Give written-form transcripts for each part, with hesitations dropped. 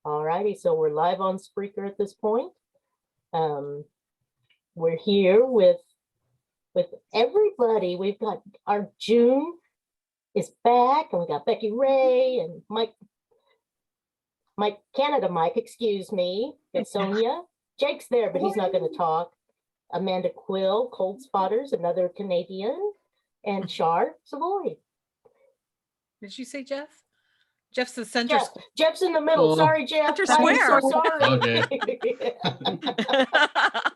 All righty, so we're live on Spreaker at this point. We're here with everybody. We've got our June is back, and we got Becky Ray and Mike Canada Mike, excuse me, and Sonia. Jake's there, but he's not going to talk. Amanda Quill, Coldspotters, another Canadian, and Char Savoy. Did you say Jeff? Jeff's the center. Jeff's in the middle. Sorry, Jeff. Center square. I'm so sorry. Okay.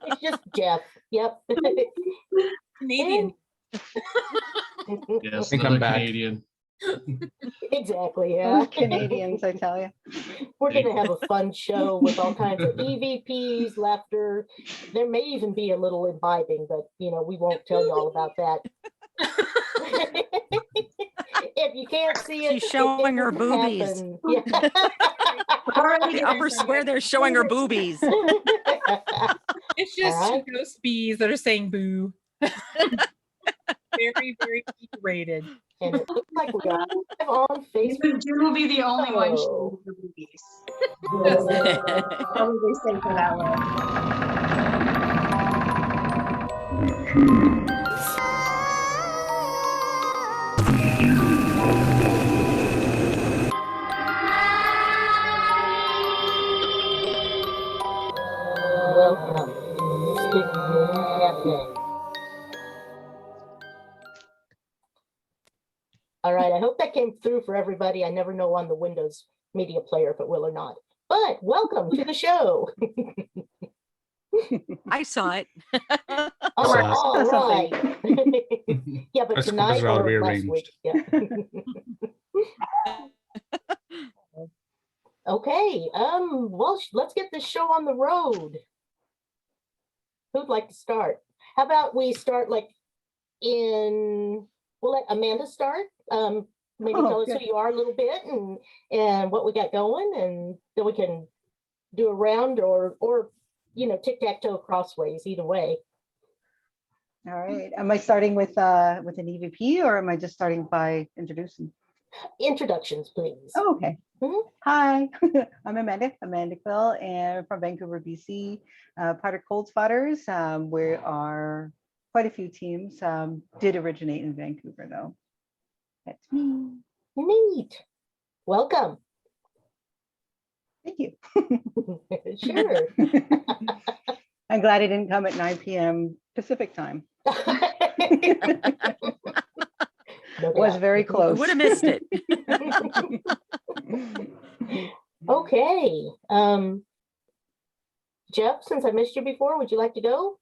It's just Jeff. Yep. Canadian. Yes, think I'm another back. Canadian. Exactly, yeah. Those Canadians, I tell you. We're going to have a fun show with all kinds of EVPs, laughter. There may even be a little imbibing, but, we won't tell you all about that. If you can't see it, She's showing her boobies. Yeah. The upper square there showing her boobies. It's just All right. ghost bees that are saying boo. Very, very rated. And it looks like we're live on Facebook. June will be the only one showing the boobies. Probably safe for that one. Welcome to Mystic Moon Cafe. All right, I hope that came through for everybody. I never know on the Windows media player if it will or not. But welcome to the show. I saw it. All right. Yeah, but That's tonight all or last rearranged. week. Yeah. Okay. Well, let's get this show on the road. Who'd like to start? How about we start we'll let Amanda start. Maybe tell us who you are a little bit and what we got going, and then we can do a round or tic-tac-toe crossways, either way. All right. Am I starting with an EVP, or am I just starting by introducing? Introductions, please. Oh, okay. Mhm. Hi, I'm Amanda Quill, and from Vancouver, BC, part of Coldspotters. We are quite a few teams. Did originate in Vancouver, though. That's me. Neat. Welcome. Thank you. Sure. I'm glad I didn't come at 9 p.m. Pacific time. No Was doubt. very close. Would have missed it. Okay. Jeff, since I missed you before, would you like to go?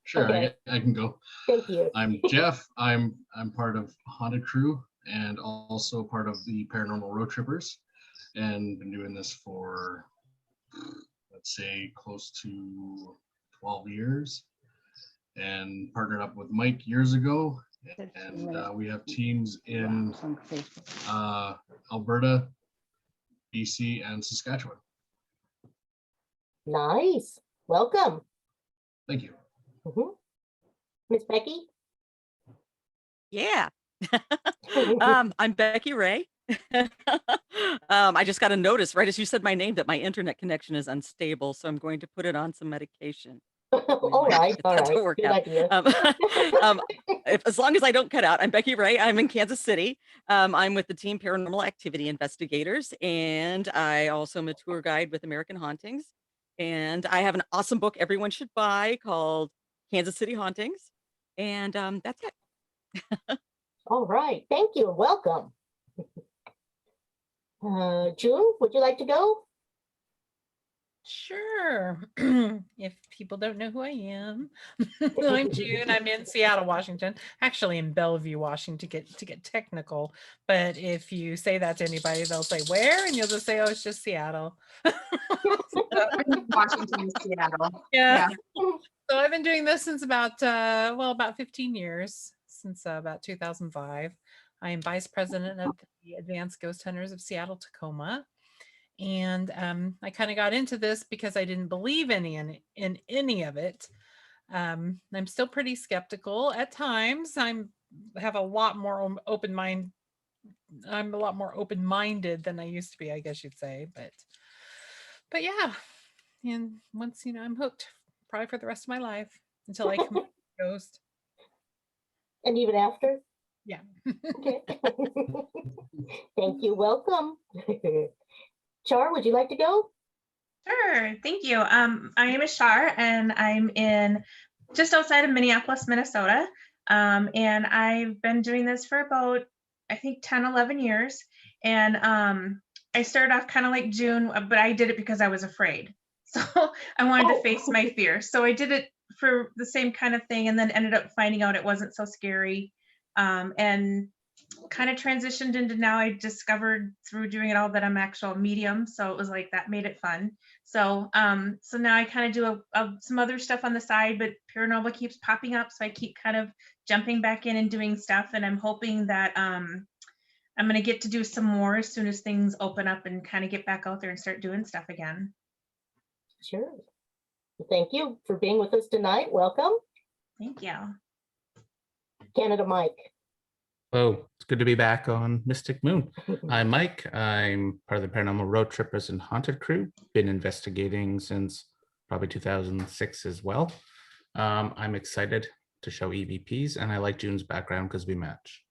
Sure. Okay. I can go. Thank you. I'm Jeff. I'm part of Haunted Crew and also part of the Paranormal Road Trippers, and been doing this for, let's say, close to 12 years, and partnered up with Mike years ago. And we have teams in Alberta, BC, and Saskatchewan. Nice. Welcome. Thank you. Miss Becky? Yeah. I'm Becky Ray. I just got a notice right as you said my name that my internet connection is unstable, so I'm going to put it on some medication. All right. To work Good out. idea. As long as I don't cut out, I'm Becky Ray. I'm in Kansas City. I'm with the team Paranormal Activity Investigators, and I also am a tour guide with American Hauntings. And I have an awesome book everyone should buy called Kansas City Hauntings. And that's it. All right. Thank you and welcome. June, would you like to go? Sure. If people don't know who I am, I'm June. I'm in Seattle, Washington. Actually, in Bellevue, Washington, to get technical. But if you say that to anybody, they'll say where, and you'll just say, "Oh, it's just Seattle." Washington, Seattle. Yeah. So I've been doing this since about 15 years, since about 2005. I am vice president of the Advanced Ghost Hunters of Seattle, Tacoma. And I kind of got into this because I didn't believe in any of it. I'm still pretty skeptical at times. I have a lot more open mind I'm a lot more open-minded than I used to be, I guess you'd say. But yeah, and once I'm hooked, probably for the rest of my life until I come out of the ghost. And even after? Yeah. Okay. Thank you. Welcome. Char, would you like to go? Sure, thank you. My name is Shar, and I'm in just outside of Minneapolis, Minnesota. And I've been doing this for about, I think, 10, 11 years. And I started off kind of like June, but I did it because I was afraid. So I wanted to face my fear. So I did it for the same kind of thing, and then ended up finding out it wasn't so scary. And kind of transitioned into, now I discovered through doing it all that I'm actual medium, so it was like that made it fun. So so now I kind of do some other stuff on the side, but paranormal keeps popping up, so I keep kind of jumping back in and doing stuff, and I'm hoping that I'm going to get to do some more as soon as things open up and kind of get back out there and start doing stuff again. Sure. Thank you for being with us tonight. Welcome. Thank you. Canada Mike. Oh, it's good to be back on Mystic Moon. I'm Mike. I'm part of the Paranormal Road Trippers and Haunted Crew. Been investigating since probably 2006 as well. I'm excited to show EVPs, and I like June's background because we match.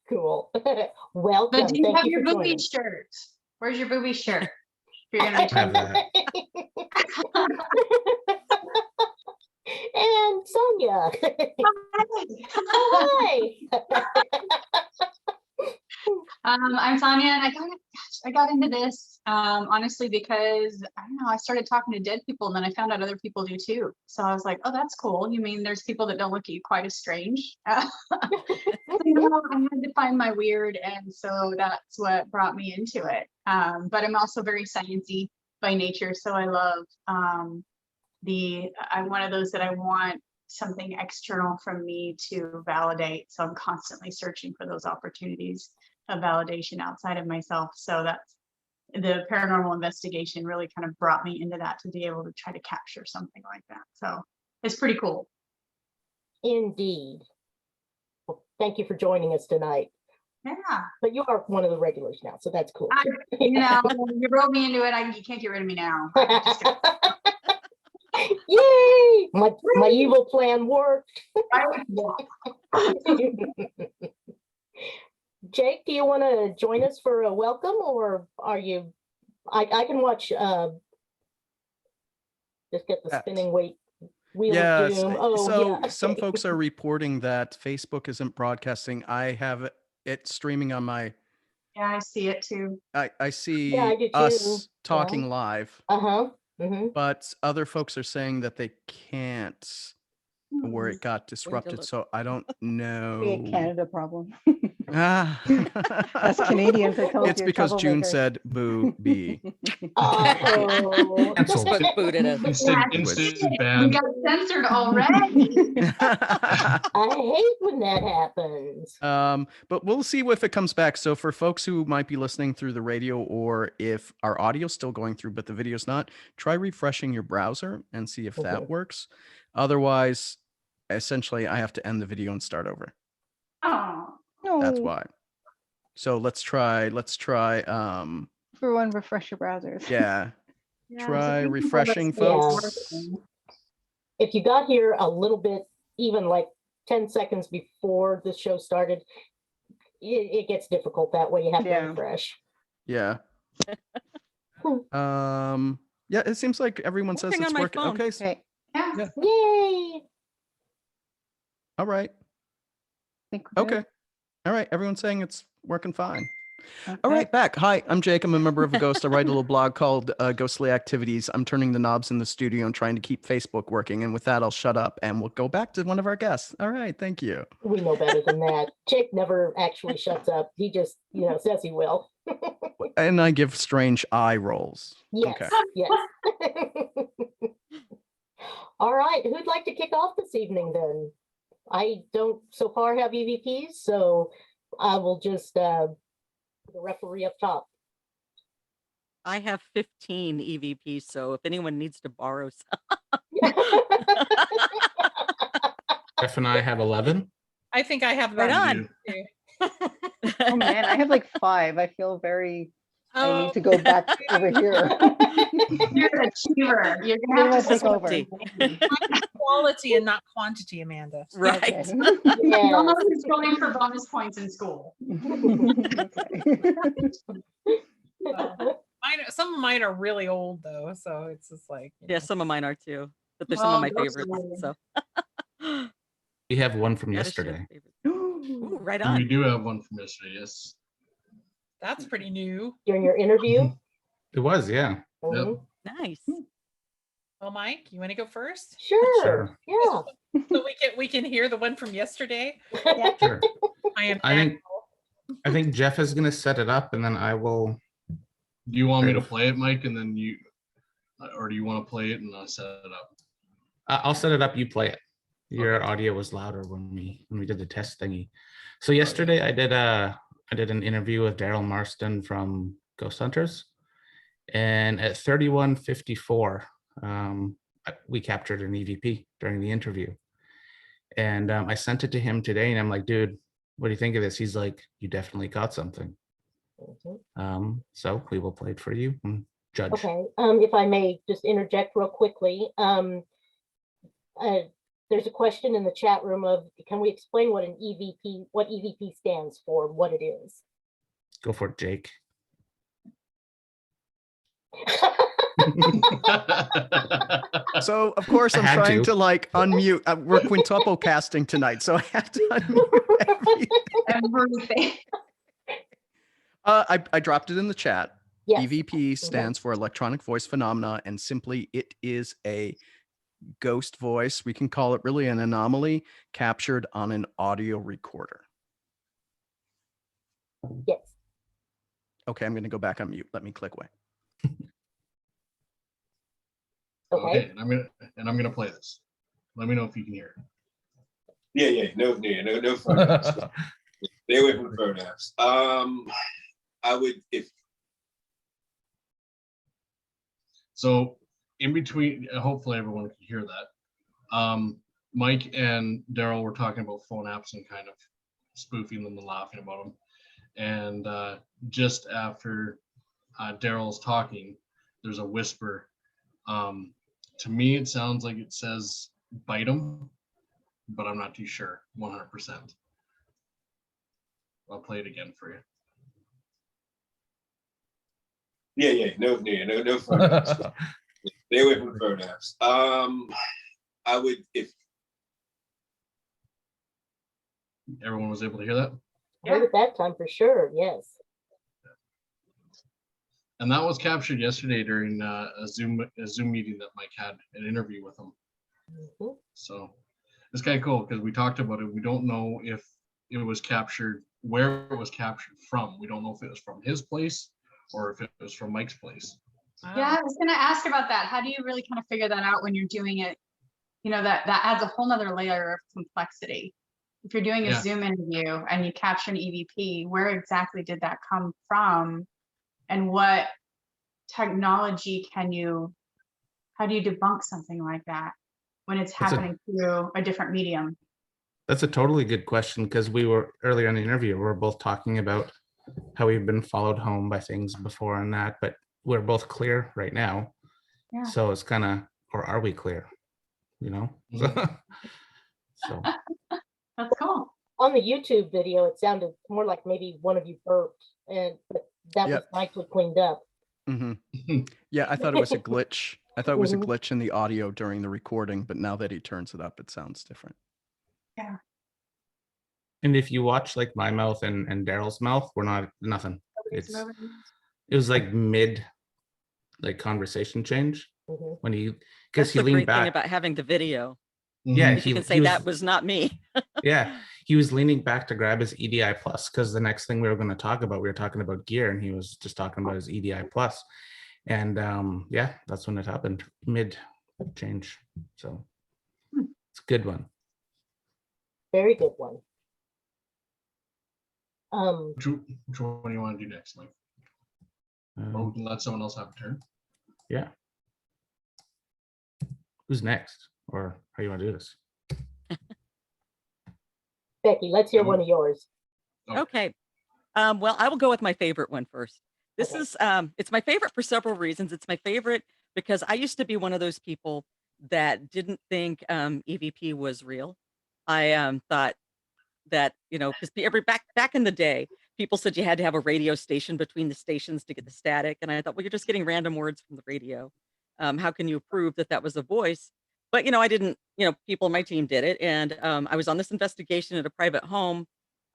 Cool. Welcome. But do you Thank have you your for booby joining. shirt? Where's your booby shirt? If you're gonna be Have that. And Sonia. Hi. I'm Sonia, and I got into this honestly because I don't know, I started talking to dead people, and then I found out other people do too. So I was like, oh, that's cool. You mean there's people that don't look at you quite as strange? I had to find my weird, and so that's what brought me into it. But I'm also very sciencey by nature, so I love I'm one of those that I want something external from me to validate. So I'm constantly searching for those opportunities of validation outside of myself. So that's the paranormal investigation really kind of brought me into that, to be able to try to capture something like that. So it's pretty cool. Indeed. Well, thank you for joining us tonight. Yeah. But you are one of the regulars now, so that's cool. You wrote me into it. You can't get rid of me now. Yay! My evil plan worked. Jake, do you want to join us for a welcome, or are you? I can watch. Just get the spinning wheel of doom. So some folks are reporting that Facebook isn't broadcasting. I have it streaming on my. Yeah, I see it too. I see I do us too. talking live. Mm-hmm. But other folks are saying that they can't, or it got disrupted. So I don't know. Be a Canada problem. Ah. Us Canadians, I told It's you, because June troublemakers. said boo B. Oh. Facebook booted us. Instant We ban. got censored already. I hate when that happens. But we'll see if it comes back. So for folks who might be listening through the radio, or if our audio's still going through but the video's not, try refreshing your browser and see if that works. Otherwise, essentially, I have to end the video and start over. Oh. That's why. So let's try. Everyone refresh your browsers. Yeah. Yeah, Try so refreshing, people folks. If you got here a little bit, even like 10 seconds before the show started, it gets difficult that way. You have to refresh. Yeah. Yeah, it seems like everyone says Working it's on my working. phone. Okay. Okay. Yeah. Yay! All right. Think we're Okay. good? All right. Everyone's saying it's working fine. All right, back. Hi, I'm Jake. I'm a member of A.G.H.O.S.T. I write a little blog called Ghostly Activities. I'm turning the knobs in the studio and trying to keep Facebook working. And with that, I'll shut up and we'll go back to one of our guests. All right. Thank you. We know better than that. Jake never actually shuts up. He just, says he will. And I give strange eye rolls. Yes. Okay. Yes. All right. Who'd like to kick off this evening then? I don't so far have EVPs, so I will just the referee up top. I have 15 EVPs, so if anyone needs to borrow some. Jeff and I have 11. I think I have Right that on. too. Oh man, I have like 5. I feel very, I Oh, need to go back over here. You're an achiever. You're You gonna wanna have to take over. quality and not quantity, Amanda. Right. Okay. You'll know Yes. who's going for bonus points in school. Some of mine are really old though, so it's just like Yeah, some of mine are too, but they're some Well, of my those are favorites. weird. So We have one from that is your yesterday. favorite. Ooh, right We on. do have one from yesterday, yes. that's pretty new. During your interview. It was, yeah. Mhm. Nice. Well, Mike, you want to go first? Sure. Sure. Yeah. So we can hear the one from yesterday. Sure. I am I think Jeff is gonna set it up, and then I will. Do you want me to Right. play it, Mike, and then you, or do you want to play it and I'll set it up? I'll set it up. You play it. Your Okay. audio was louder when we did the test thingy. So yesterday I did an interview with Daryl Marston from Ghost Hunters, and at 31:54, we captured an EVP during the interview, and I sent it to him today, and I'm like, dude, what do you think of this? He's like, you definitely caught something. Mhm. So we will play it for you and judge. Okay. If I may just interject real quickly. There's a question in the chat room of, can we explain what what EVP stands for, what it is? Go for it, Jake. So of course I I'm had trying to. to like unmute. We're quintuple casting tonight, so I have to unmute everything. Everything. I dropped it in the chat. Yes. EVP stands for Electronic Voice Phenomena, and simply it is a ghost voice. We can call it really an anomaly captured on an audio recorder. Yes. Okay, I'm going to go back on mute. Let me click away. Okay. And I'm gonna play this. Let me know if you can hear it. Yeah, no phone apps. Stay away from phone apps. I would, if So in between, hopefully everyone can hear that. Mike and Daryl were talking about phone apps and kind of spoofing them and laughing about them. And just after Daryl's talking, there's a whisper. To me, it sounds like it says bite them, but I'm not too sure 100%. I'll play it again for you. yeah, no phone apps. Stay away from phone apps. I would, if Everyone was able to hear that? Heard it that time for sure. Yes. And that was captured yesterday during a Zoom meeting that Mike had an interview with him. Mhm. So it's kind of cool because we talked about it. We don't know if it was captured, where it was captured from. We don't know if it was from his place or if it was from Mike's place. Yeah, I was gonna ask about that. How do you really kind of figure that out when you're doing it? You know, that adds a whole nother layer of complexity. If you're doing a Yeah. Zoom interview and you capture an EVP, where exactly did that come from? And what technology how do you debunk something like that when it's That's a- happening through a different medium? That's a totally good question, because we were earlier in the interview, we were both talking about how we've been followed home by things before and that, but we're both clear right now. Yeah. So it's kind of, or are we clear? You know? So That's cool. On the YouTube video, it sounded more like maybe one of you burped, but that was Yep. nicely cleaned up. Yeah, I thought it was a glitch. I thought it was a Mhm. glitch in the audio during the recording, but now that he turns it up, it sounds different. and if you watch like my mouth and Daryl's mouth, we're not nothing. It was like mid like conversation change Mhm. when he, because That's he the leaned great thing back. about having the video. Yeah, You can say he that was not me. yeah, he was leaning back to grab his EDI plus, because the next thing we were going to talk about, we were talking about gear, and he was just talking about his EDI plus, and yeah, that's when it happened, mid change. So it's a good one. Very good one. Which one do you want to do next, Mike? Or we can let someone else have a turn. Yeah. Who's next, or how you want to do this? Becky, let's hear one of yours. Okay. Well, I will go with my favorite one first. This Okay. is it's my favorite for several reasons. It's my favorite because I used to be one of those people that didn't think EVP was real. I thought that, because back in the day, people said you had to have a radio station between the stations to get the static, and I thought, well, you're just getting random words from the radio. How can you prove that that was a voice? But I didn't. People on my team did it, and I was on this investigation at a private home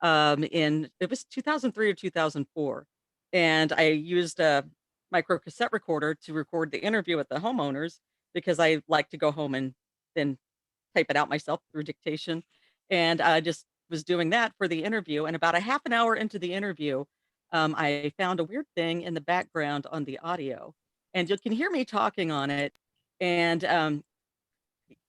in it was 2003 or 2004, and I used a micro cassette recorder to record the interview with the homeowners because I like to go home and then type it out myself through dictation. And I just was doing that for the interview. And about a half an hour into the interview, I found a weird thing in the background on the audio. And you can hear me talking on it. And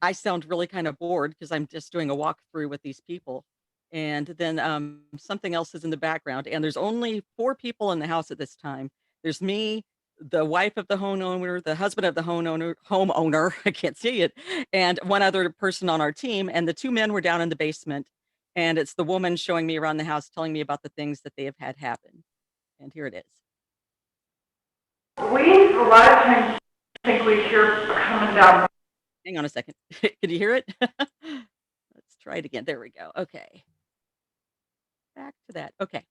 I sound really kind of bored because I'm just doing a walkthrough with these people. And then something else is in the background. And there's only 4 people in the house at this time. There's me, the wife of the homeowner, the husband of the homeowner, I can't see it, and one other person on our team. And the 2 men were down in the basement. And it's the woman showing me around the house, telling me about the things that they have had happen. And here it is. We a lot of times think we hear coming down. Hang on a second. Can you hear it? Let's try it again. There we go. Okay. Back to that. Okay.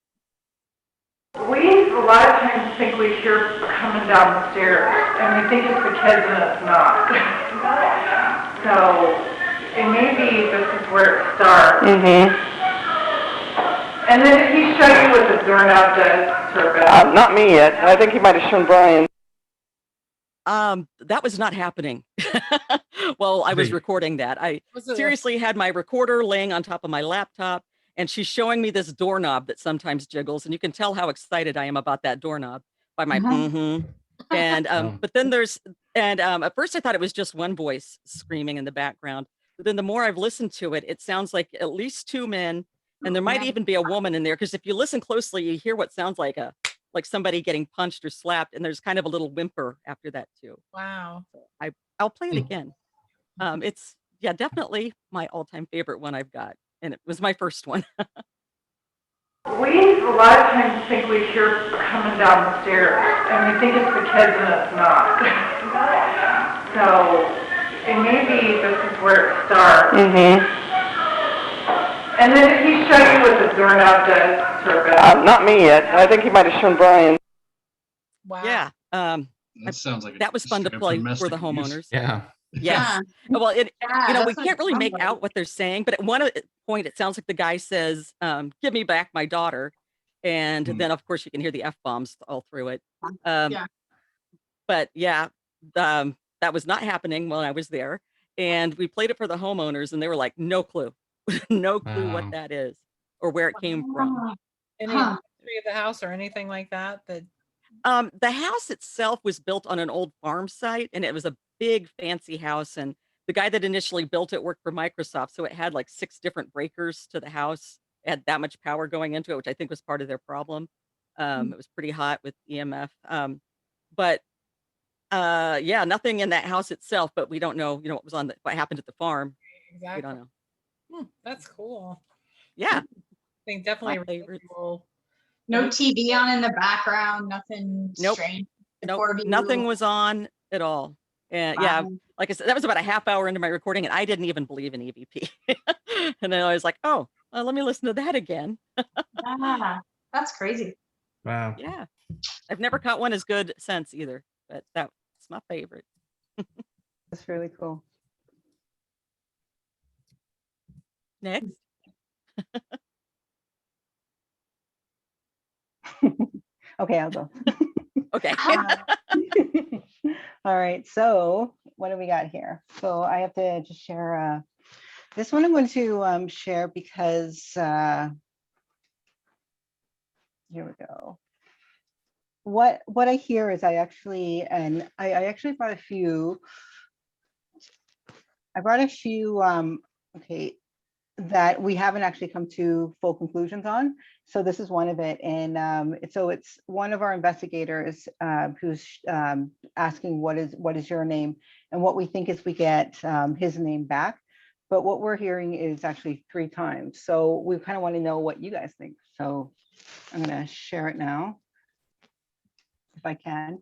We a lot of times think we hear coming down the stairs, and we think it's the kids, and it's not. So, and maybe this is where it starts. And then did he show you what the doorknob does, Turban? Not me yet. I think he might have shown Brian. That was not happening. Well, I was recording that. I seriously had my recorder laying on top of my laptop, and she's showing me this doorknob that sometimes jiggles, and you can tell how excited I am about that doorknob by my And but then at first I thought it was just one voice screaming in the background. But then the more I've listened to it, it sounds like at least 2 men, and there might even be a woman in there, because if you listen closely, you hear what sounds like somebody getting punched or slapped, and there's kind of a little whimper after that too. Wow. So I'll play it again. It's definitely my all-time favorite one I've got, and it was my first one. We a lot of times think we hear coming down the stairs, and we think it's the kids, and it's not. So, and maybe this is where it starts. And then did he show you what the doorknob does, Turban? Not me yet. I think he might have shown Brian. Wow. Yeah. That sounds like that was fun to play for the homeowners. Yeah. Yes. Well, we that's can't really make out what they're saying, but at one point it sounds like the guy says, "Give me back my daughter," and then of course you can hear the F-bombs all through it. But that was not happening while I was there, and we played it for the homeowners, and they were like, "No clue, no clue what that is or where it came from." Any history of the house or anything like that? The house itself was built on an old farm site, and it was a big fancy house, and the guy that initially built it worked for Microsoft, so it had like 6 different breakers to the house. It had that much power going into it, which I think was part of their problem. It was pretty hot with EMF. But nothing in that house itself, but we don't know, what was what happened at the farm. Exactly. We don't know. That's cool. Yeah. I think definitely My favorite. No TV on in the background, nothing strange. Nope, nothing was on at all. And like I said, that was about a half hour into my recording, and I didn't even believe in EVP. And then I was like, oh, let me listen to that again. That's crazy. Wow. Yeah. I've never caught one as good since either, but that's my favorite. That's really cool. Next. Okay, I'll go. Okay. All right, so what do we got here? So I have to just share this one. I'm going to share because here we go. What I hear is I actually brought a few. I brought a few that we haven't actually come to full conclusions on. So this is one of it. And so it's one of our investigators who's asking what is your name? And what we think is we get his name back. but what we're hearing is actually 3 times. So we kind of want to know what you guys think. So I'm going to share it now, if I can.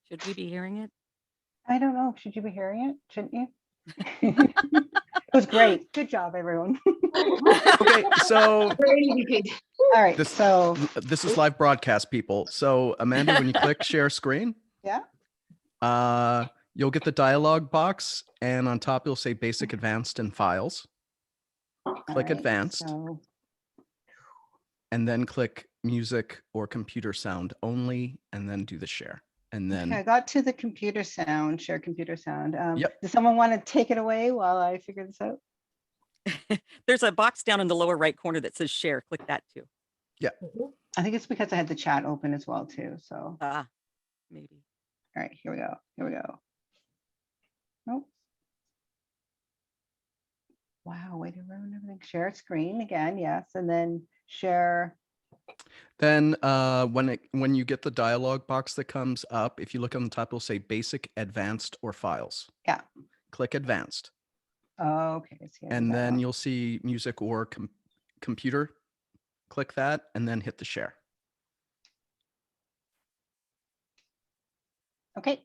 Should we be hearing it? I don't know. Should you be hearing it? Shouldn't you? It was great. Good job, everyone. Okay, so All right. this So this is live broadcast, people. So Amanda, when you click share screen, yeah. You'll get the dialog box, and on top you'll say basic, advanced, and files. Click All right, advanced, so and then click music or computer sound only, and then do the share. And then okay, I got to the computer sound, share computer sound. Yep. Does someone want to take it away while I figure this out? There's a box down in the lower right corner that says share. Click that too. Yeah. I think it's because I had the chat open as well too. So Maybe. all right, here we go. Here we go. Nope. Wow, wait to ruin everything. Share screen again, yes, and then share. Then when you get the dialog box that comes up, if you look on the top, it'll say basic, advanced, or files. Yeah. Click advanced. Oh, okay. See, And then you'll see music or computer. Click that and then hit the share. Okay.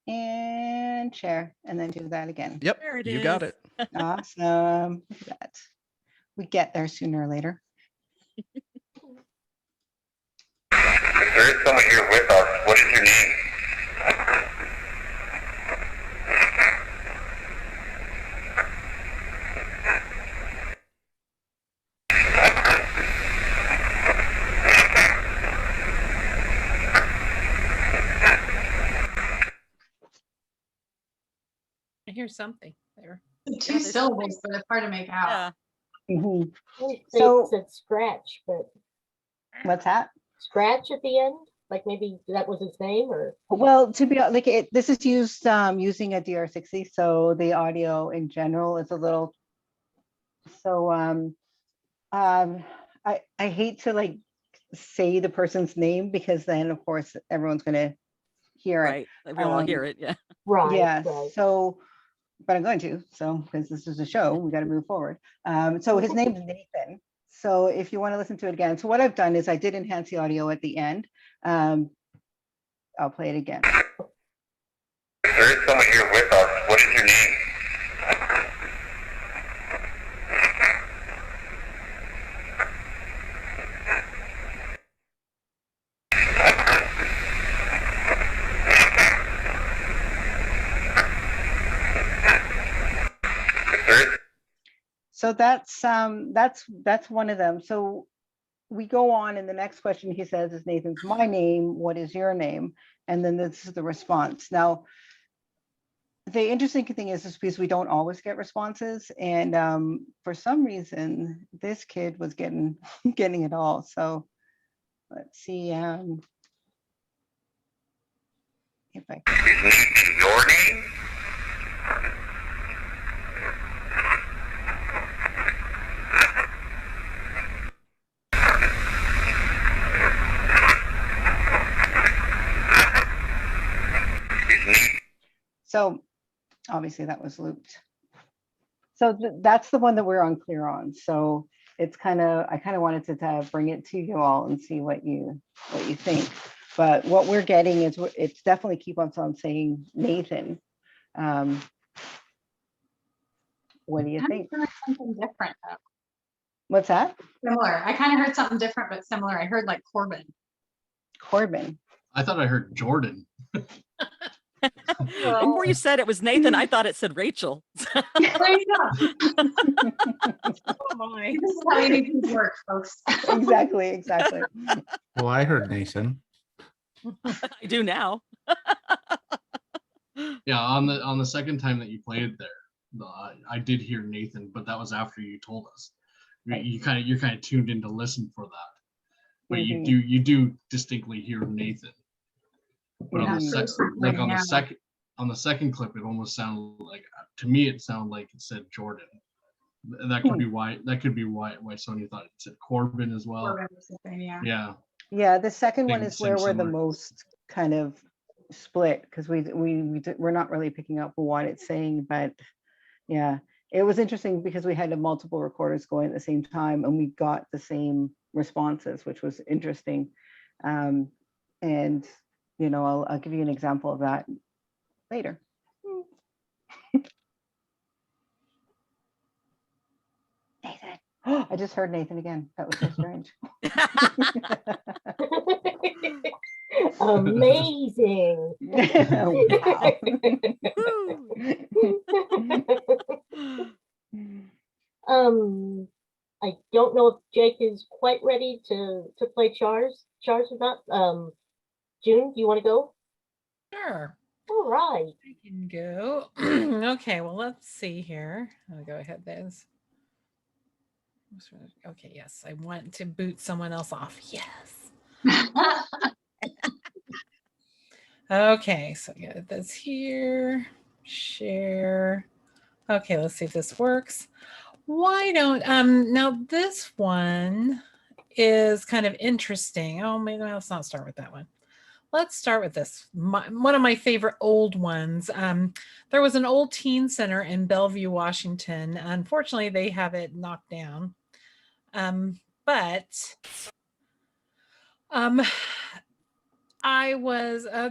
And share, and then do that again. Yep, There it you got is. it. Awesome. Look at that. We get there sooner or later. If there is someone here with us, what is your name? I hear something there. 2 syllables, but it's hard to make out. Yeah. Mhm. So said scratch, but What's that? scratch at the end, like maybe that was his name, or Well, to be like this is used using a DR60, so the audio in general is a little. So I hate to like say the person's name because then of course everyone's gonna hear it. Right. We'll all hear it. Yeah. right? Yeah. Right. So, but I'm going to. So because this is a show, we got to move forward. So his name's Nathan. So if you want to listen to it again, so what I've done is I did enhance the audio at the end. I'll play it again. If there is someone here with us, what is your name? If there is So that's one of them. So we go on, and the next question he says is, Nathan's my name. What is your name? And then this is the response. Now, the interesting thing is because we don't always get responses, and for some reason, this kid was getting getting it all. So let's see if I can. is Nathan your name? Is Nathan So obviously that was looped. So that's the one that we're unclear on. So it's I kind of wanted to bring it to you all and see what you think. But what we're getting is it's definitely keep on saying Nathan. What do you think? I heard something different though. What's that? Similar. I kind of heard something different, but similar. I heard like Corbin. Corbin. I thought I heard Jordan. Before you said it was Nathan, I thought it said Rachel. There you go. Oh my. This is how EVPs work, folks. Exactly. Well, I heard Nathan. I do now. Yeah, on the second time that you played there, I did hear Nathan, but that was after you told us. You're kind of tuned in to listen for that, but you do distinctly hear Nathan. But on the Mhm. like on the second clip, it almost sounded like, to me, it sounded like it said Jordan. And that could be why Sonia thought it said Corbin as well. Yeah. Yeah, the second one They is seem where we're the similar. most kind of split because we're not really picking up what it's saying, but yeah, it was interesting because we had multiple recorders going at the same time and we got the same responses, which was interesting. And you know, I'll give you an example of that later. Nathan. Oh, I just heard Nathan again. That was so strange. Amazing. Wow. I don't know if Jake is quite ready to play Chars or not. June, do you want to go? Sure. All right. I can go. Okay, well, let's see here. I'll go ahead. There's. Okay, yes, I want to boot someone else off. Yes. Okay, so get this here. Share. Okay, let's see if this works. Why don't now this one is kind of interesting. Oh, maybe let's not start with that one. Let's start with this. One of my favorite old ones. There was an old teen center in Bellevue, Washington. Unfortunately, they have it knocked down. But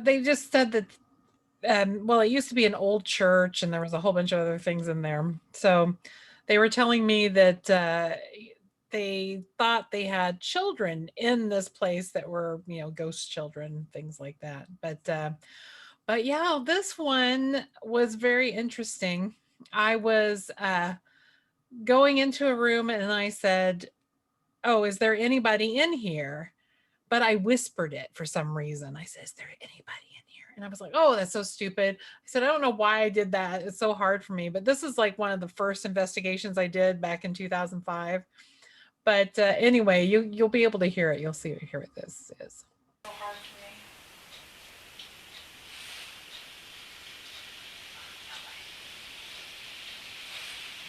they just said that, well, it used to be an old church and there was a whole bunch of other things in there. So they were telling me that they thought they had children in this place that were, you know, ghost children, things like that. But yeah, this one was very interesting. I was going into a room and I said, "Oh, is there anybody in here?" But I whispered it for some reason. I said, "Is there anybody in here?" And I was like, "Oh, that's so stupid." I said, "I don't know why I did that. It's so hard for me." But this is like one of the first investigations I did back in 2005. But anyway, you'll be able to hear it. You'll hear what this is.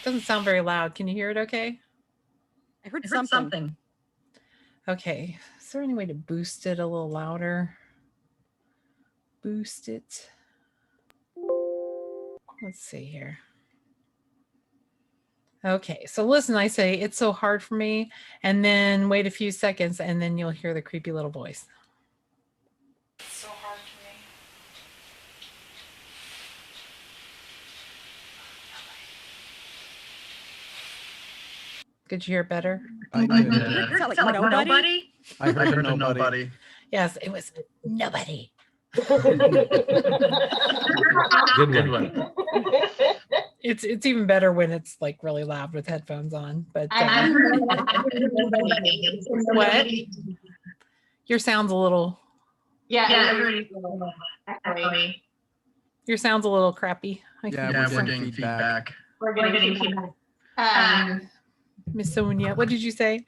Doesn't sound very loud. Can you hear it okay? I heard something. Okay. Is there any way to boost it a little louder? Boost it. Let's see here. Okay, so listen, I say it's so hard for me, and then wait a few seconds, and then you'll hear the creepy little voice. It's so hard for me. Could you hear it better? I Did did. it sound like nobody? I heard a nobody. Yes, it was nobody. Good one. It's even better when it's like really loud with headphones on. But what? Your sound's a little. Yeah. Your sound's a little crappy. Yeah, we're getting feedback. We're getting feedback. Miss Sonia, what did you say?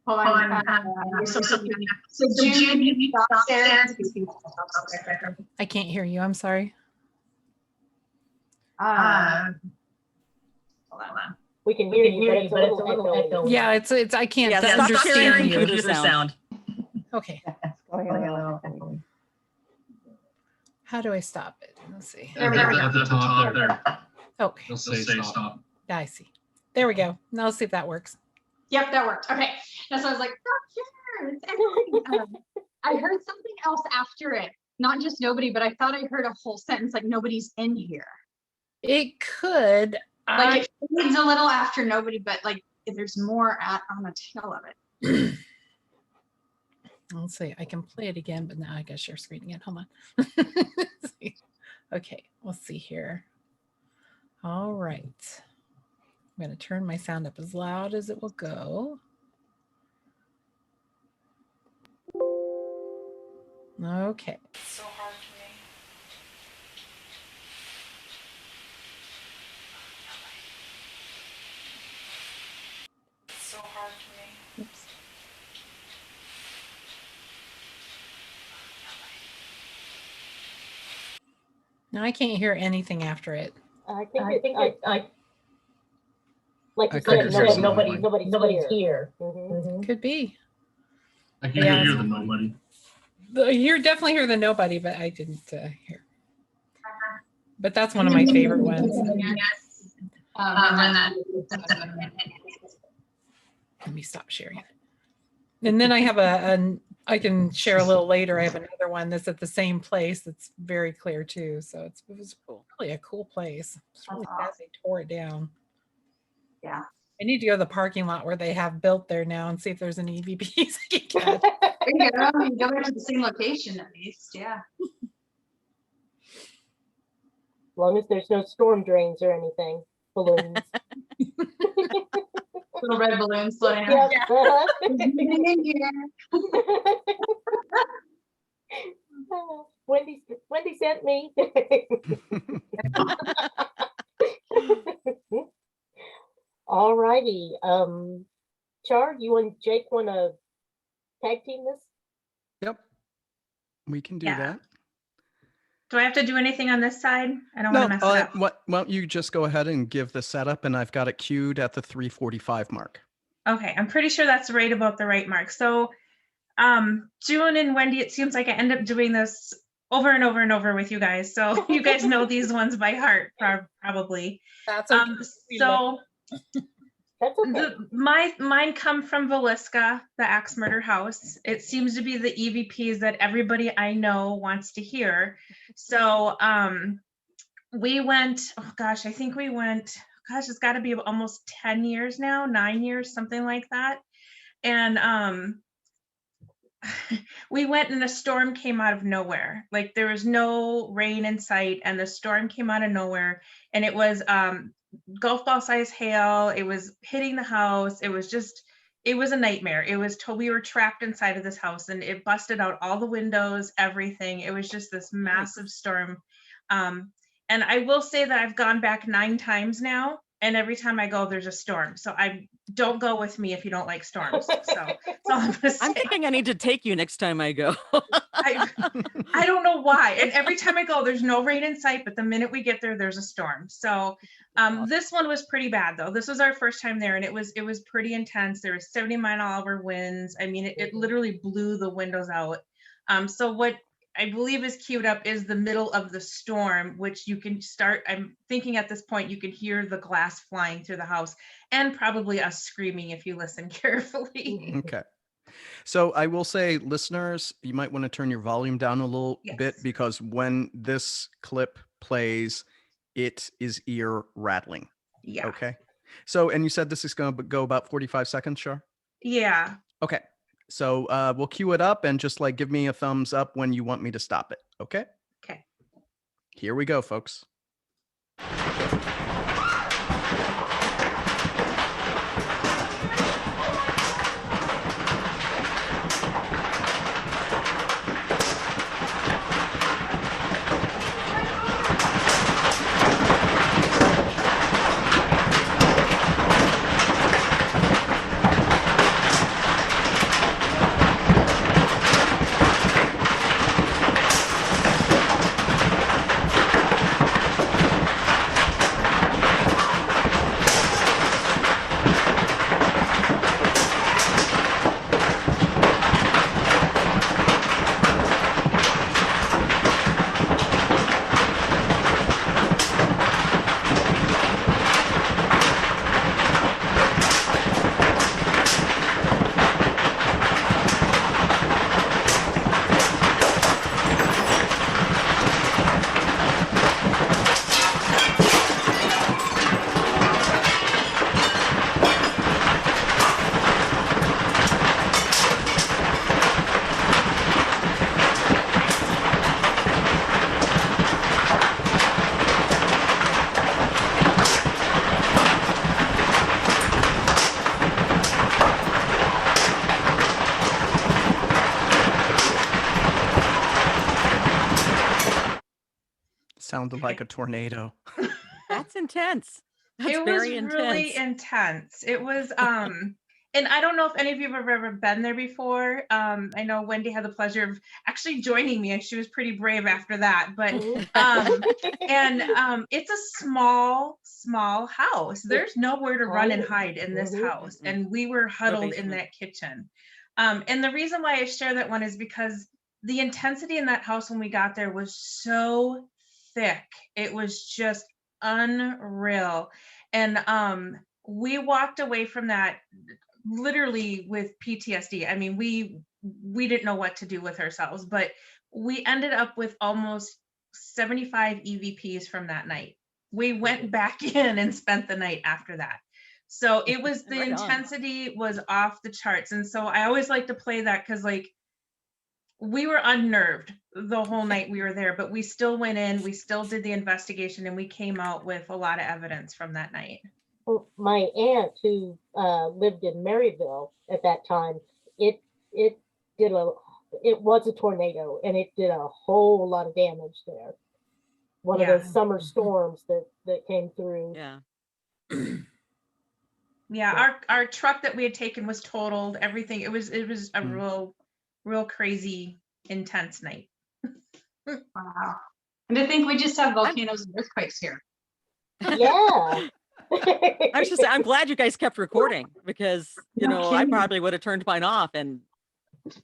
Hold on. So June, upstairs. I can't hear you. I'm sorry. Hold on. We can hear you, but it's a little echoey. Yeah, it's I can't Stop understand sharing you. computer sound. Okay. How do I stop it? Let's see. At the top there. Okay. It'll say stop. Yeah, I see. There we go. Now let's see if that works. Yep, that worked. Okay. That's why I was like, sure. It's echoing. I heard something else after it. Not just nobody, but I thought I heard a whole sentence like nobody's in here. It could. Like it fades a little after nobody, but like there's more on the tail of it. Let's see. I can play it again, but now I gotta share screen again. Hold on. Okay, let's see here. All right. I'm going to turn my sound up as loud as it will go. Okay. It's so hard for me. It's so hard for me. Oops. No, I can't hear anything after it. I think I like you think said, it's nobody's here. Could be. I can Yeah. hear the nobody. You definitely hear the nobody, but I didn't hear. But that's one of my favorite ones. Let me stop sharing. And then I have I can share a little later. I have another one that's at the same place that's very clear too. So it was really a cool place. It's really sad they tore it down. Yeah. I need to go to the parking lot where they have built there now and see if there's any EVPs I can catch. Go back to the same location at least. Yeah. As long as there's no storm drains or anything, balloons. Little red balloons floating Yep. around. In here. Wendy sent me. All righty. Char, you and Jake want to tag team this? Yep. We can do Yeah. that. Do I have to do anything on this side? I don't want to mess it up. Why don't you just go ahead and give the setup, and I've got it queued at the 3:45 mark. Okay, I'm pretty sure that's right about the right mark. So June and Wendy, it seems like I end up doing this over and over and over with you guys. So you guys know these ones by heart, probably. That's okay. So That's okay. mine come from Villisca, the axe murder house. It seems to be the EVPs that everybody I know wants to hear. So we went, oh gosh, I think we went, gosh, it's got to be almost 10 years now, 9 years, something like that. And we went and a storm came out of nowhere. Like there was no rain in sight and the storm came out of nowhere. And it was golf ball size hail. It was hitting the house. It was a nightmare. We were trapped inside of this house and it busted out all the windows, everything. It was just this massive storm. And I will say that I've gone back 9 times now. And every time I go, there's a storm. So I don't go with me if you don't like storms. So that's all I'm gonna say. I'm thinking I need to take you next time I go. I don't know why. And every time I go, there's no rain in sight, but the minute we get there, there's a storm. So this one was pretty bad though. This was our first time there and it was pretty intense. There was 70-mile-an-hour winds. I mean, it literally blew the windows out. So what I believe is queued up is the middle of the storm, which you can start, I'm thinking at this point, you can hear the glass flying through the house and probably us screaming if you listen carefully. Okay. So I will say, listeners, you might want to turn your volume down a little bit because when this clip plays, it is ear rattling. Yeah. Okay. So, and you said this is going to go about 45 seconds, Char? Yeah. Okay. So we'll cue it up and just like give me a thumbs up when you want me to stop it. Okay. Okay. Here we go, folks. Sounded like a tornado. That's intense. That's It was very intense. really intense. It was And I don't know if any of you have ever been there before. I know Wendy had the pleasure of actually joining me, and she was pretty brave after that. But it's a small house. There's nowhere to run and hide in this house, and we were huddled in that kitchen. And the reason why I share that one is because the intensity in that house when we got there was so thick. It was just unreal. And we walked away from that literally with PTSD. I mean, we didn't know what to do with ourselves, but we ended up with almost 75 EVPs from that night. We went back in and spent the night after that. So it was, the Right on. intensity was off the charts. And so I always like to play that because, like, we were unnerved the whole night we were there, but we still went in, we still did the investigation, and we came out with a lot of evidence from that night. Well, my aunt who lived in Maryville at that time, it was a tornado, and it did a whole lot of damage there. One of those summer storms that came through. Yeah. Yeah, our truck that we had taken was totaled. Everything. It was a real crazy, intense night. Wow. And to think we just have volcanoes and earthquakes here. Yeah. I was just saying, I'm glad you guys kept recording, because you know I probably would have turned mine off, and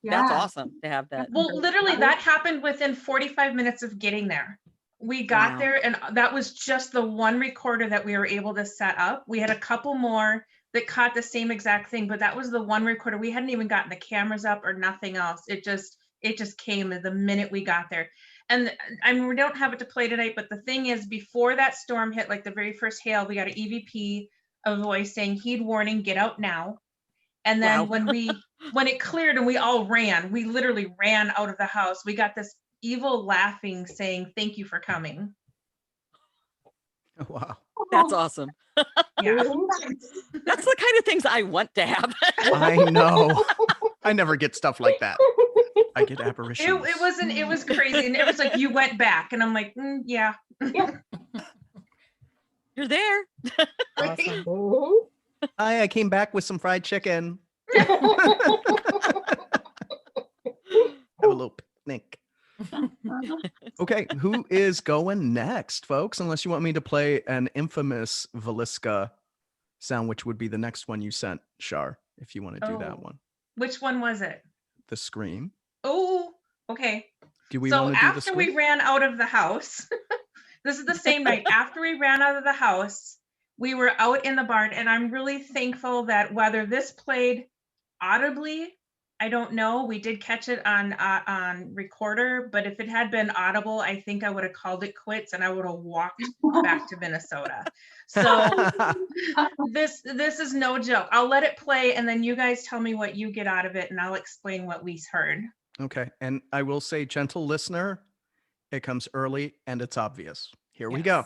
that's awesome to have that. Well, literally that happened within 45 minutes of getting there. We got there, and that was just the one recorder that we were able to set up. We had a couple more that caught the same exact thing, but that was the one recorder. We hadn't even gotten the cameras up or nothing else. It just came the minute we got there. And I mean, we don't have it to play tonight, but the thing is, before that storm hit, like the very first hail, we got an EVP, a voice saying, "Heed warning, get out now." And then when it cleared and we all ran, we literally ran out of the house. We got this evil laughing saying, "Thank you for coming." Wow. That's awesome. Yeah. That's the kind of things I want to happen. I know. I never get stuff like that. I get apparitions. It was crazy. And it was like, you went back. And I'm like, yeah. You're there. Awesome. Hi, I came back with some fried chicken. Have a little picnic. Okay, who is going next, folks? Unless you want me to play an infamous Velisca sound, which would be the next one you sent, Shar, if you want to do that one. Which one was it? The scream. Oh, okay. Do we so want to do the after we scream? ran out of the house, this is the same night. After we ran out of the house, we were out in the barn, and I'm really thankful that whether this played audibly, I don't know. We did catch it on recorder, but if it had been audible, I think I would have called it quits and I would have walked back to Minnesota. So this is no joke. I'll let it play, and then you guys tell me what you get out of it, and I'll explain what we heard. Okay, and I will say, gentle listener, it comes early and it's obvious. Here we go.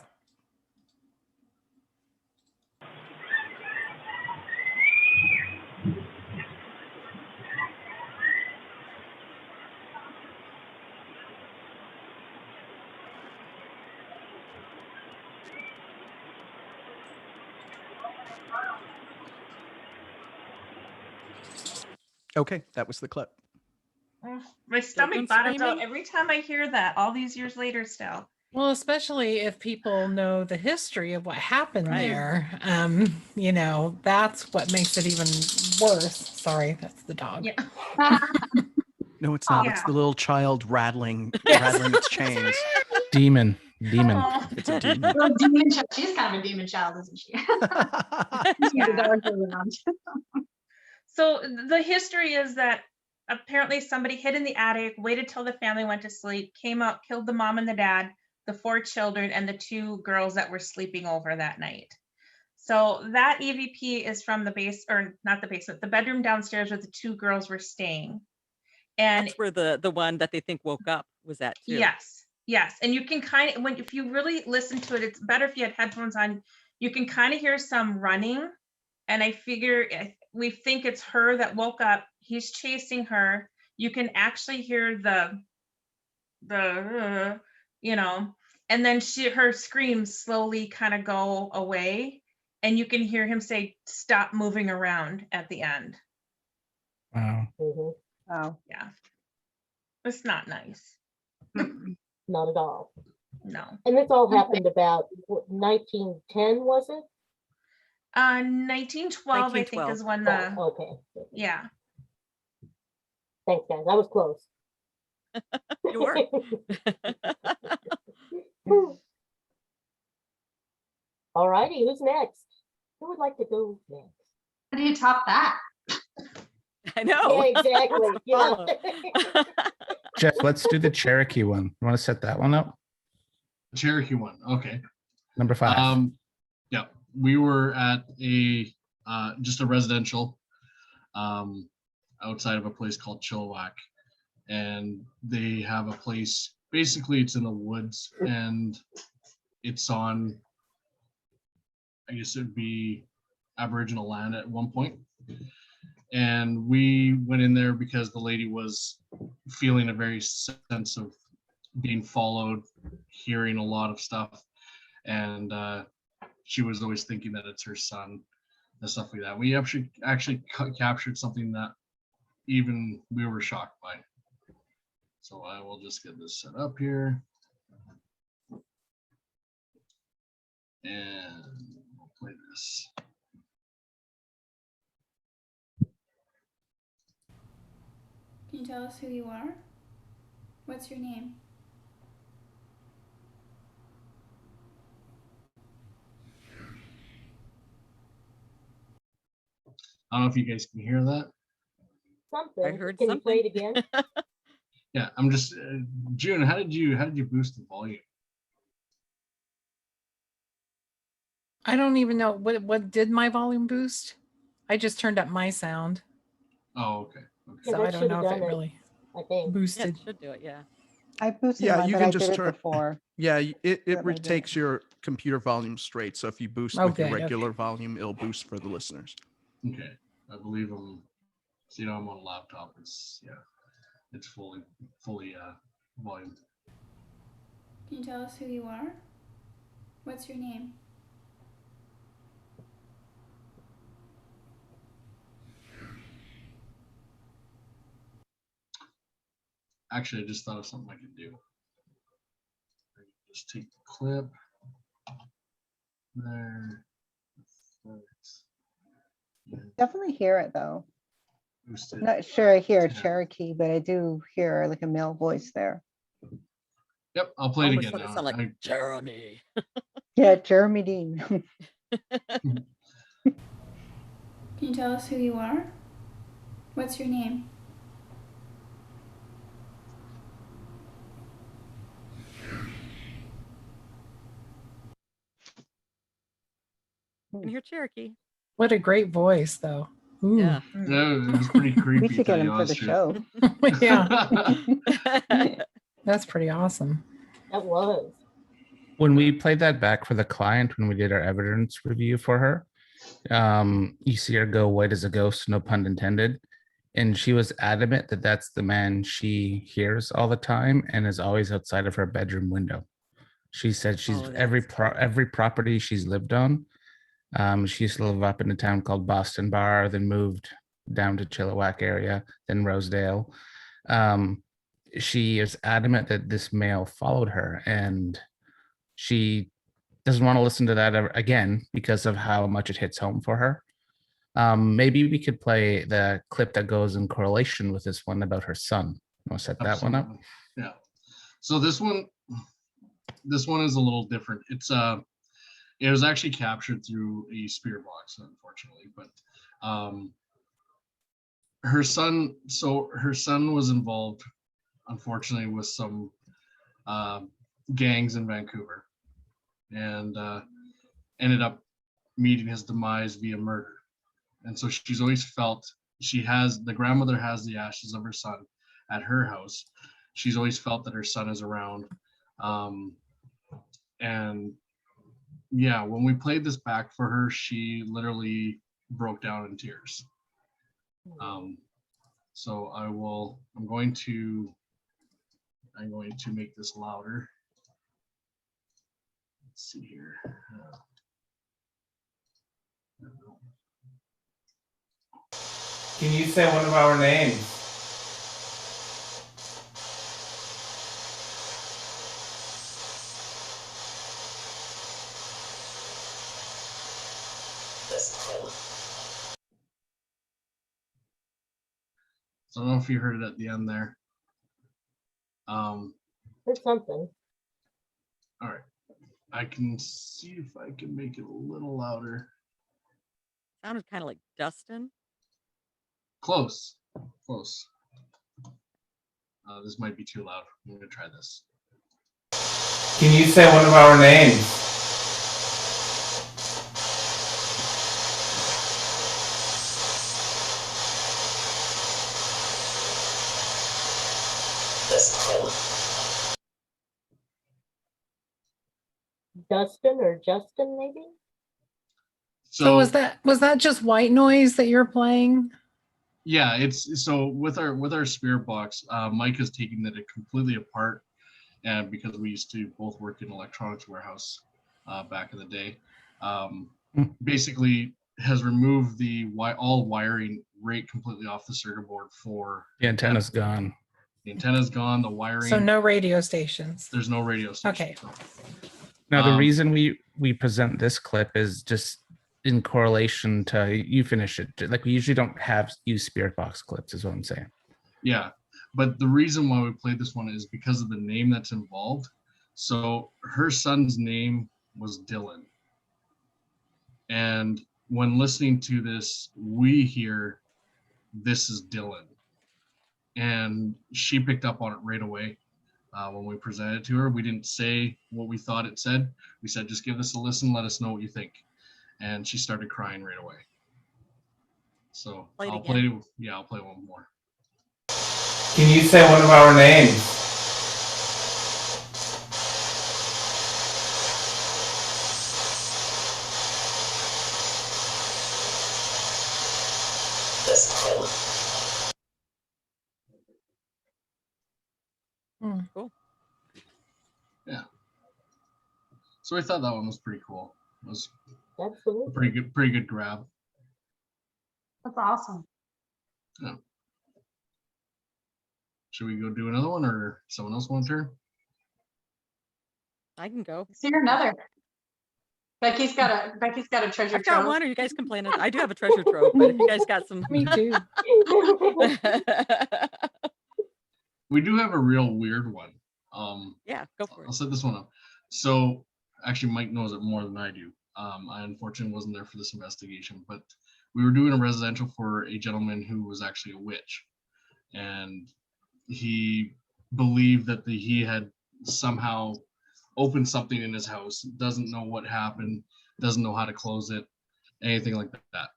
Okay, that was the clip. My stomach bottoms out every time I hear that, all these years later still. Well, especially if people know the history of what happened there. You know, that's what makes it even worse. Sorry, that's the dog. Yeah. No, it's not. It's the little child rattling its chains. Demon. Oh. It's a demon. Well, demon child. She's kind of a demon child, isn't she? So the history is that apparently somebody hid in the attic, waited till the family went to sleep, came out, killed the mom and the dad, the 4 children, and the 2 girls that were sleeping over that night. So that EVP is from the the bedroom downstairs where the 2 girls were staying. And that's where the one that they think woke up was at too. Yes. And you can kind of, if you really listen to it, it's better if you had headphones on. You can kind of hear some running. And I figure we think it's her that woke up. He's chasing her. You can actually hear the and then her screams slowly kind of go away. and you can hear him say, "Stop moving around" at the end. Wow. Wow. Yeah. It's not nice. Not at all. No. And this all happened about what, 1910, was it? 1912, I think, is when the, Okay. yeah. Thanks, guys. I was close. You were. All righty, who's next? Who would like to go next? How do you top that? I know. Yeah, exactly. Yeah. Follow. Jeff, let's do the Cherokee one. You want to set that one up? Cherokee one. Okay. Number 5. Yeah, we were at a just a residential outside of a place called Chilliwack, and they have a place. Basically, it's in the woods, and it's on, I guess it'd be Aboriginal land at one point. And we went in there because the lady was feeling a very sense of being followed, hearing a lot of stuff, and she was always thinking that it's her son and stuff like that. We actually captured something that even we were shocked by. So I will just get this set up here. And we'll play this. Can you tell us who you are? What's your name? I don't know if you guys can hear that. Something. I heard Can you play something. it again? Yeah, I'm just June. How did you boost the volume? I don't even know what did my volume boost. I just turned up my sound, Oh, okay. Yeah, so that I don't should know have if done it it, really I think. Yeah, boosted. it should do it. Yeah. I boosted Yeah, mine, you but can I just did it turn. before. Yeah, it That might do it. takes your computer volume straight. So if you boost Oh, with your good, okay. regular volume, it'll boost for the listeners. Okay. I believe I'm. So, I'm on a laptop. It's it's fully volume. Can you tell us who you are? What's your name? Actually, I just thought of something I could do. Just take the clip there. Definitely hear it though. Boost it. Not sure I hear a Yeah. Cherokee, but I do hear like a male voice there. Yep, I'll play it Almost again thought it now. sounded like Jeremy. Yeah, Jeremy Dean. Can you tell us who you are? What's your name? I can hear Cherokee. What a great voice, though. Ooh. Yeah. Yeah, it was pretty creepy. We should to get tell him you for the honest truth. show. That's pretty awesome. That was. When we played that back for the client, when we did our evidence review for her, you see her go white as a ghost, no pun intended. And she was adamant that that's the man she hears all the time and is always outside of her bedroom window. She said she's Oh, every that's property she's lived on. She used to live up in a town called Boston Bar, then moved down to Chilliwack area, then Rosedale. She is adamant that this male followed her, and she doesn't want to listen to that ever again because of how much it hits home for her. Maybe we could play the clip that goes in correlation with this one about her son. Want to set that one up? Absolutely. Yeah. So this one is a little different. It was actually captured through a spirit box, unfortunately, but her son was involved, unfortunately, with some gangs in Vancouver, and ended up meeting his demise via murder. And so she's always felt the grandmother has the ashes of her son at her house. She's always felt that her son is around. And yeah, when we played this back for her, she literally broke down in tears. So I'm going to make this louder. Let's see here. Can you say one of our names? So I don't know if you heard it at the end there. There's something. All right. I can see if I can make it a little louder. Sounded kind of like Dustin. Close. Close. This might be too loud. I'm going to try this. Can you say one of our names? Dustin or Justin, maybe? So was that just white noise that you're playing? Yeah, it's so with our spirit box, Mike has taken it completely apart, and because we used to both work in electronics warehouse back in the day, basically has removed all wiring right completely off the circuit board for The antenna's gone. The antenna's gone. The wiring. So no radio stations. There's no radio station. Okay. Now the reason we present this clip is just in correlation to you finish it. Like we usually don't use spirit box clips, is what I'm saying. Yeah, but the reason why we played this one is because of the name that's involved. So her son's name was Dylan, and when listening to this, we hear this is Dylan, and she picked up on it right away. When we presented it to her, we didn't say what we thought it said. We said, just give this a listen, let us know what you think. And she started crying right away. So I'll play one more. Can you say one of our names? Cool. Yeah. So I thought that one was pretty cool. It was Absolutely a pretty good grab. That's awesome. Yeah. Should we go do another one, or someone else want to turn? I can go. See you another. Becky's got a treasure I've got trove. one, or you guys complaining? I do have a treasure trove, but if you guys got some. Me too. We do have a real weird one. Yeah, go for it. I'll set this one up. So actually, Mike knows it more than I do. I unfortunately wasn't there for this investigation, but we were doing a residential for a gentleman who was actually a witch, and he believed that he had somehow opened something in his house, doesn't know what happened, doesn't know how to close it, anything like that.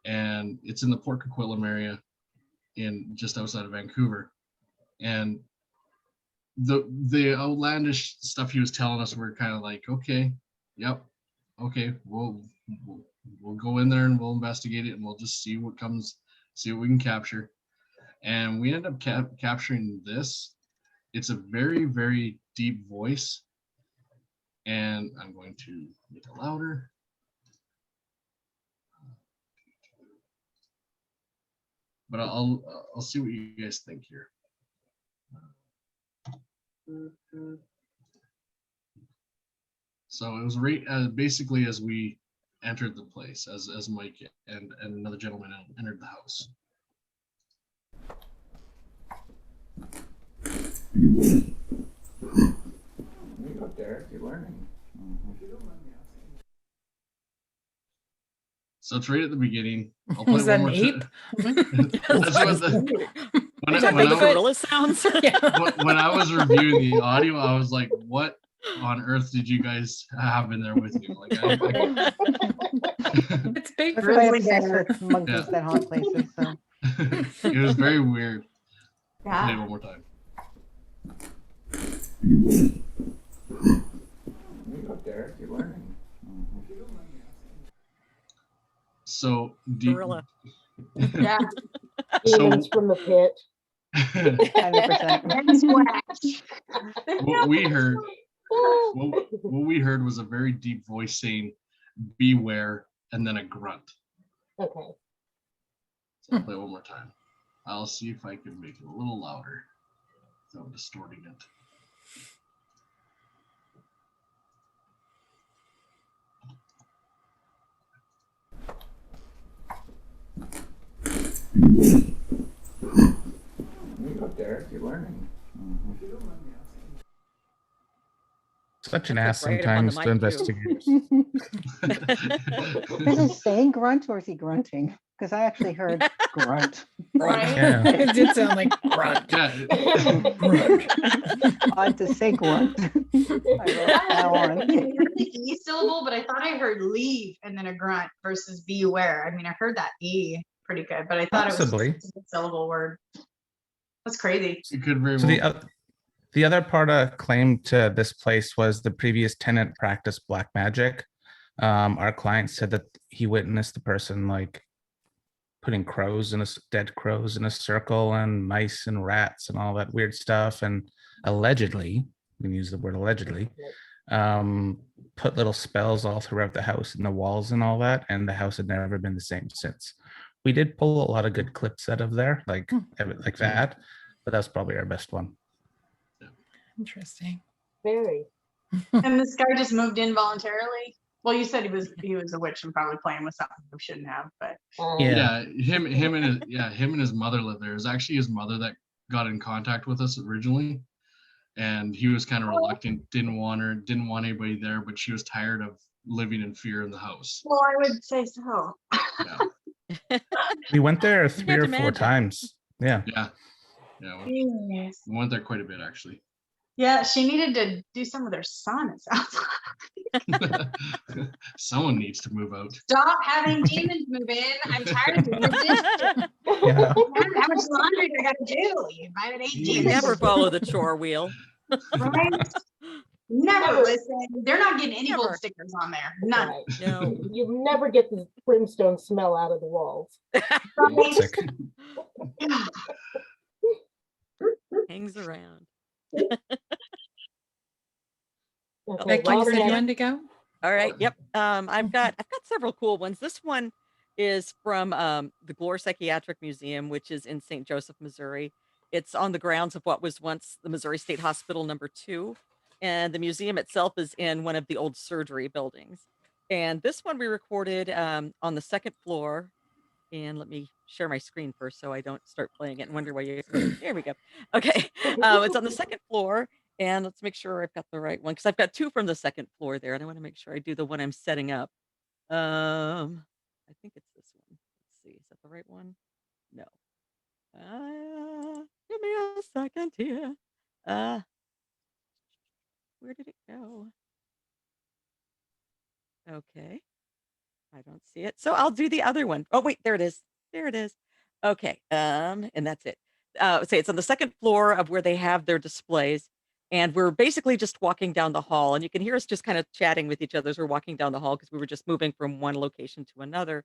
And it's in the Port Coquitlam area, just outside of Vancouver. And the outlandish stuff he was telling us, we're kind of like, okay, yep, okay, we'll go in there and we'll investigate it, and we'll just see what comes, see what we can capture. And we ended up capturing this. It's a very, very deep voice, and I'm going to make it louder. But I'll see what you guys think here. So it was right basically as we entered the place, as Mike and another gentleman entered the house. There you go, Derek. You're learning. So it's right at the beginning. I'll play Was that one an more ape? That's what the gorilla sounds. When I was reviewing the audio, I was like, "What on earth did you guys have in there with you?" Like, It's big. That's why I'm obsessed with monkeys that haunt places. So it was very weird. Yeah. Play it one more time. There you go, Derek. You're learning. So Gorilla. Yeah. Demons from the pit. 100%. What we heard was a very deep voice saying, "Beware," and then a grunt. Okay. So I'll play it one more time. I'll see if I can make it a little louder without distorting it. You go, Derek. You're learning. Such an ass Right up on the sometimes to mic, too. investigators. Is he saying grunt or is he grunting? Because I actually heard grunt. Right? Yeah. It did sound like grunt. Grunt. I had to say grunt. I wrote that one. I heard the E syllable, but I thought I heard leave and then a grunt versus be aware. I mean, I heard that E pretty good, but I thought Possibly. it was just a syllable word. That's crazy. It could very So well. the other part of claim to this place was the previous tenant practiced black magic. Our client said that he witnessed the person like putting dead crows in a circle and mice and rats and all that weird stuff, and allegedly, we use the word allegedly, put little spells all throughout the house and the walls and all that, and the house had never been the same since. We did pull a lot of good clips out of there, like that, but that's probably our best one. Interesting. Very. And this guy just moved in voluntarily. Well, you said he was a witch and probably playing with something we shouldn't have, but Yeah, him and his mother lived there. It was actually his mother that got in contact with us originally, and he was kind of reluctant, didn't want anybody there, but she was tired of living in fear in the house. well, I would say so. Yeah, We went there 3 or 4 imagine. times. Yeah. We Yes. went there quite a bit actually. Yeah, she needed to do some with her son. It sounds like. Someone needs to move out. Stop having demons move in. I'm tired of doing this. Yeah. How much laundry do I got to do? You invited 8 You demons. never follow the chore wheel. Right? Never listen. They're not getting any Never. gold stickers on there. None. Right. No. You never get the brimstone smell out of the walls. Right? Sick. Hangs around. Okay, Becky, you Robert said you had- wanted to go? All right. Yep. I've got several cool ones. This one is from the Glore Psychiatric Museum, which is in St. Joseph, Missouri. It's on the grounds of what was once the Missouri State Hospital #2. And the museum itself is in one of the old surgery buildings. And this one we recorded on the 2nd floor. And let me share my screen first so I don't start playing it and wonder why you. There we go. Okay. It's on the 2nd floor. And let's make sure I've got the right one because I've got 2 from the 2nd floor there. And I want to make sure I do the one I'm setting up. I think it's this one. Let's see. Is that the right one? No. Give me a second here. Where did it go? Okay. I don't see it. So I'll do the other one. Oh, wait, there it is. There it is. Okay. And that's it. Say it's on the 2nd floor of where they have their displays. And we're basically just walking down the hall, and you can hear us just kind of chatting with each other as we're walking down the hall because we were just moving from one location to another.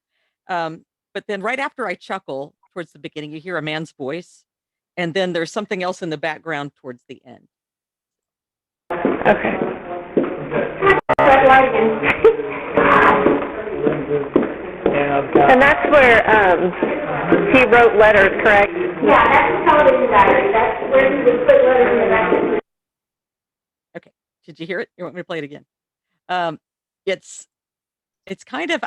But then right after I chuckle towards the beginning, you hear a man's voice, and then there's something else in the background towards the end. Okay. And that's where he wrote letters, correct? Yeah, that's the television diary. That's where he would put letters in the back. Okay. Did you hear it? You want me to play it again? It's kind of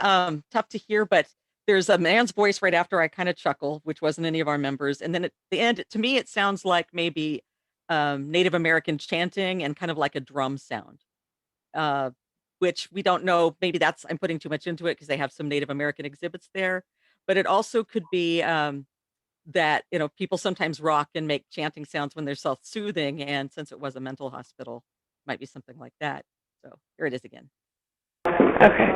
tough to hear, but there's a man's voice right after I kind of chuckle, which wasn't any of our members. And then at the end, to me, it sounds like maybe Native American chanting and kind of like a drum sound, which we don't know. Maybe I'm putting too much into it because they have some Native American exhibits there. But it also could be that, people sometimes rock and make chanting sounds when they're self-soothing. And since it was a mental hospital, might be something like that. So here it is again. Okay.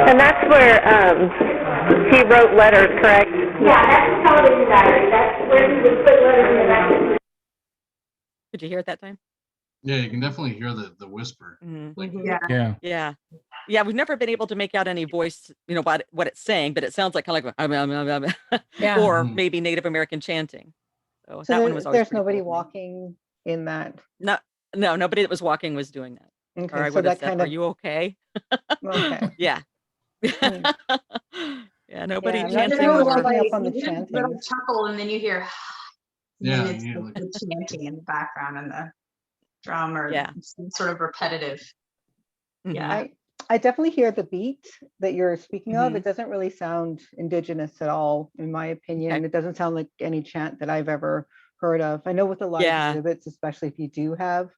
And that's where he wrote letters, correct? Yeah, that's the television diary. That's where he would put letters in the back. Could you hear it that time? Yeah, you can definitely hear the whisper. Like, Yeah. We've never been able to make out any voice, what it's saying, but it sounds like kind of like, Yeah. or maybe Native American chanting. So that So one was always there's pretty nobody cool. walking in that. No, nobody that was walking was doing that. Or Okay, I so would have that said, kind "Are of you okay?" okay. Yeah. Mm. Yeah, nobody Yeah, I'm You not get chanting too a little, or picking up like, on the you get a little chanting. chuckle, and then you hear, and then Yeah, it's yeah, like like the chanting in the background and the drum or yeah. some sort of repetitive. Mhm. I definitely hear the beat that you're speaking of. Mhm. It doesn't really sound indigenous at all, in my opinion. Okay. It doesn't sound like any chant that I've ever heard of. I know with a lot of Yeah. exhibits, especially if you do have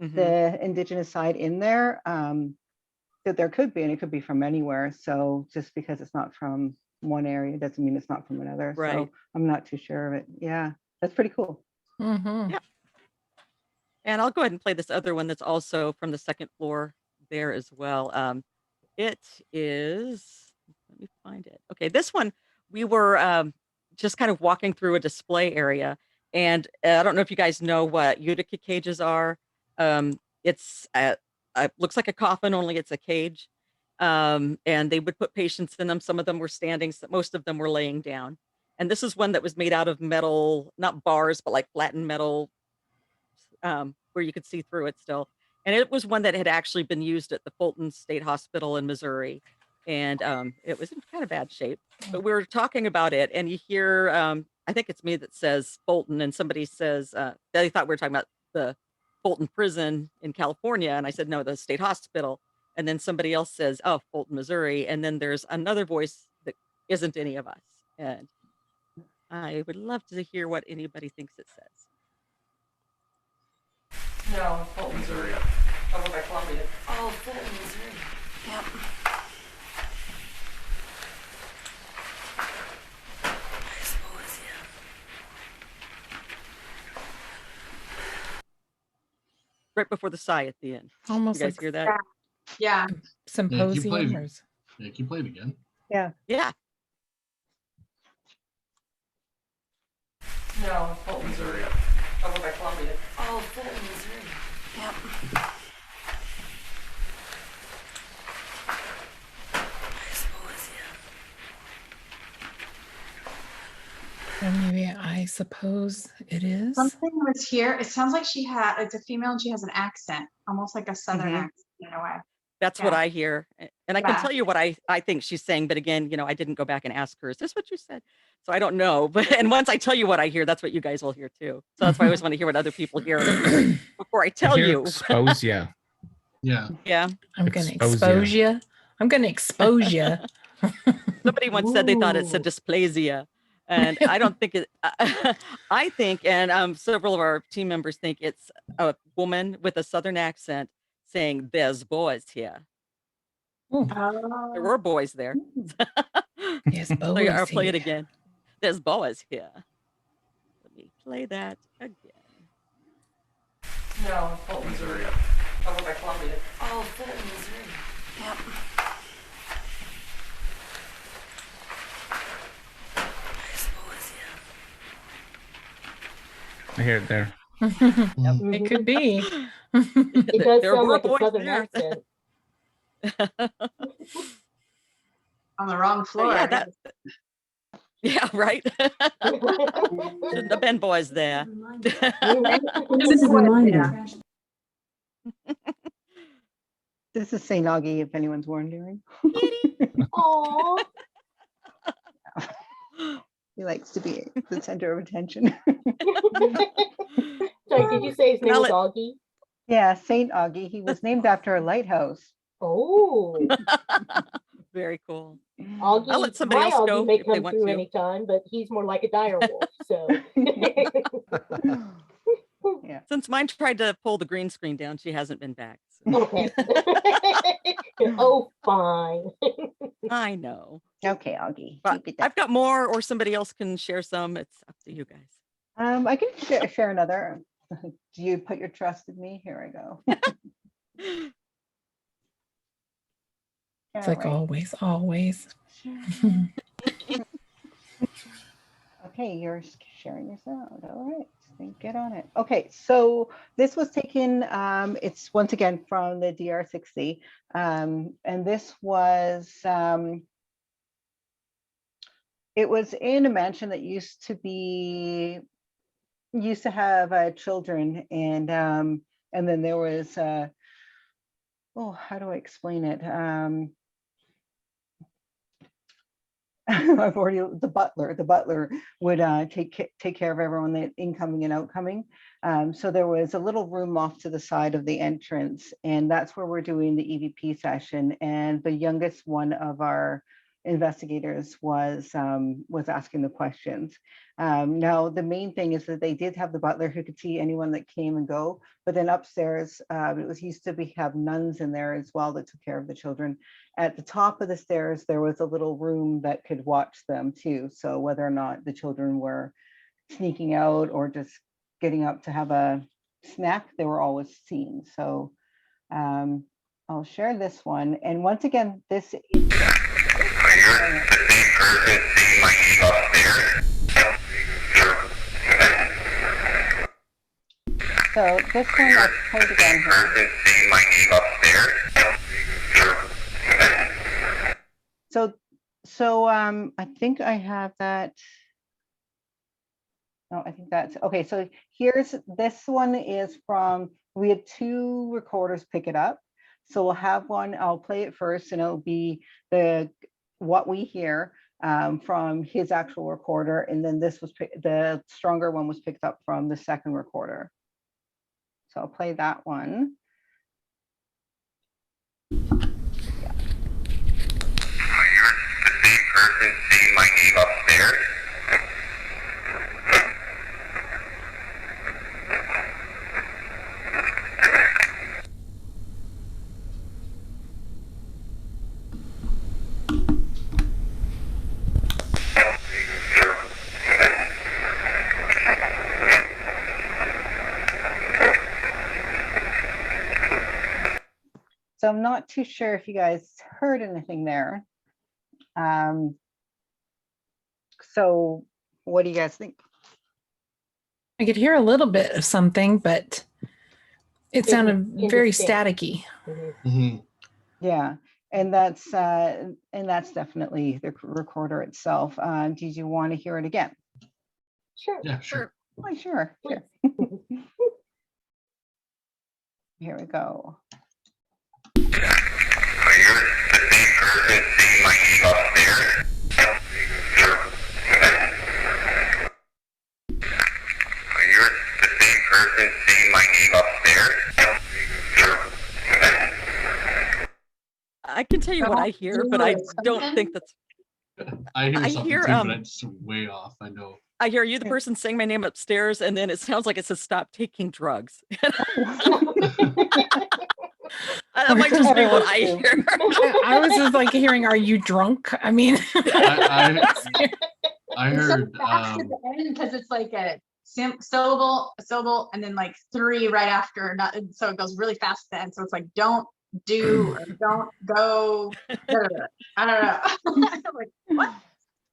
Mhm. the indigenous side in there, that there could be, and it could be from anywhere. So just because it's not from one area doesn't mean it's not from another. Right. So I'm not too sure of it. Yeah, that's pretty cool. Mm-hmm. Yeah. And I'll go ahead and play this other one that's also from the second floor there as well. It is, let me find it. Okay, this one, we were just kind of walking through a display area. And I don't know if you guys know what Utica cages are. It's looks like a coffin, only it's a cage. And they would put patients in them. Some of them were standing, most of them were laying down. And this is one that was made out of metal, not bars, but like flattened metal, where you could see through it still. And it was one that had actually been used at the Fulton State Hospital in Missouri. And it was in kind of bad shape. But we were talking about it, and you hear, I think it's me that says Fulton, and somebody says, they thought we were talking about the Fulton prison in California. And I said, no, the state hospital. And then somebody else says, oh, Fulton, Missouri. And then there's another voice that isn't any of us. And I would love to hear what anybody thinks it says. No, Fulton, Missouri. Over by Columbia. Oh, Fulton, Missouri. Yep. I suppose, Right before the sigh at the end. Almost You guys like hear that? Yeah. Symposium. Yeah, can you play it again? Yeah. Yeah. No, Fulton, Missouri. Over by Columbia. Oh, Fulton, Missouri. Yep. I suppose, Maybe I suppose it is. Something was here. It sounds like it's a female and she has an accent, almost like a Southern Mhm. accent in a way. That's what Yeah. I hear. And I can Yeah. tell you what I think she's saying, but again, I didn't go back and ask her, is this what you said? So I don't know. But and once I tell you what I hear, that's what you guys will hear too. So that's why I always want to hear what other people hear before I tell hear you. expose ya. Yeah. Yeah. I'm gonna Expose expose ya. you. I'm gonna expose you. Somebody once said they thought it Ooh. said dysplasia. And I don't think it, I think, and several of our team members think it's a woman with a Southern accent saying, there's boys here. There were boys there. Yes, So boys I'll play it here. again. There's boys here. Let me play that again. No, Fulton, Missouri. Over by Columbia. Oh, Fulton, Missouri. Yep. I suppose, I hear it there. It could be. It does There sound were like a boys Southern there. accent. On the wrong floor. yeah, I guess. Yeah, right. Shouldn't have been boys there. This is a reminder. This is St. Augie, if anyone's wondering. Aww. He likes to be the center of attention. Sorry, did you say his name Now was Augie? Yeah, St. Augie. He was named after a lighthouse. Oh, Very cool. Augie, I'll let somebody my else go Augie may if they come want through to. anytime, but he's more like a dire wolf. So, Yeah. Since mine tried to pull the green screen down, she hasn't been back. So. okay. Oh, fine. I know. Okay, Augie. But keep it down. I've got more, or somebody else can share some. It's up to you guys. I can share another. Do you put your trust in me? Here I go. It's like always, always. Okay, you're sharing your sound. All right, then get on it. Okay, so this was taken, it's once again from the DR60. And this was, it was in a mansion that used to have children, and then there was oh, how do I explain it? I've already, the butler would take care of everyone, the incoming and outcoming. So there was a little room off to the side of the entrance, and that's where we're doing the EVP session. And the youngest one of our investigators was asking the questions. Now, the main thing is that they did have the butler who could see anyone that came and go, but then upstairs, it was used to have nuns in there as well that took care of the children. At the top of the stairs, there was a little room that could watch them too. So whether or not the children were sneaking out or just getting up to have a snack, they were always seen. So I'll share this one. And once again, this is... So this one, I'll play it again here. So I think I have that. No, I think that's okay. So here's, this one is from, we had 2 recorders pick it up. So we'll have one, I'll play it first, and it'll be what we hear from his actual recorder. And then this was the stronger one was picked up from the second recorder. So I'll play that one. So I'm not too sure if you guys heard anything there. So what do you guys think? I could hear a little bit of something, but it sounded very staticky. Mm-hmm. Yeah, and that's definitely the recorder itself. Did you want to hear it again? Sure. Yeah, sure. Oh, sure. Here we go. I can tell you what I hear, but I don't think that's. I hear something hear, too, but it's way off. I know. I hear you, the person saying my name upstairs, and then it sounds like it says "Stop taking drugs." That might just be what I hear. I was just like hearing, "Are you drunk?" I mean, I heard because it's like a syllable, and then like 3 right after. Not, so it goes really fast then. So it's like don't do, or don't go. I don't know. Like, what?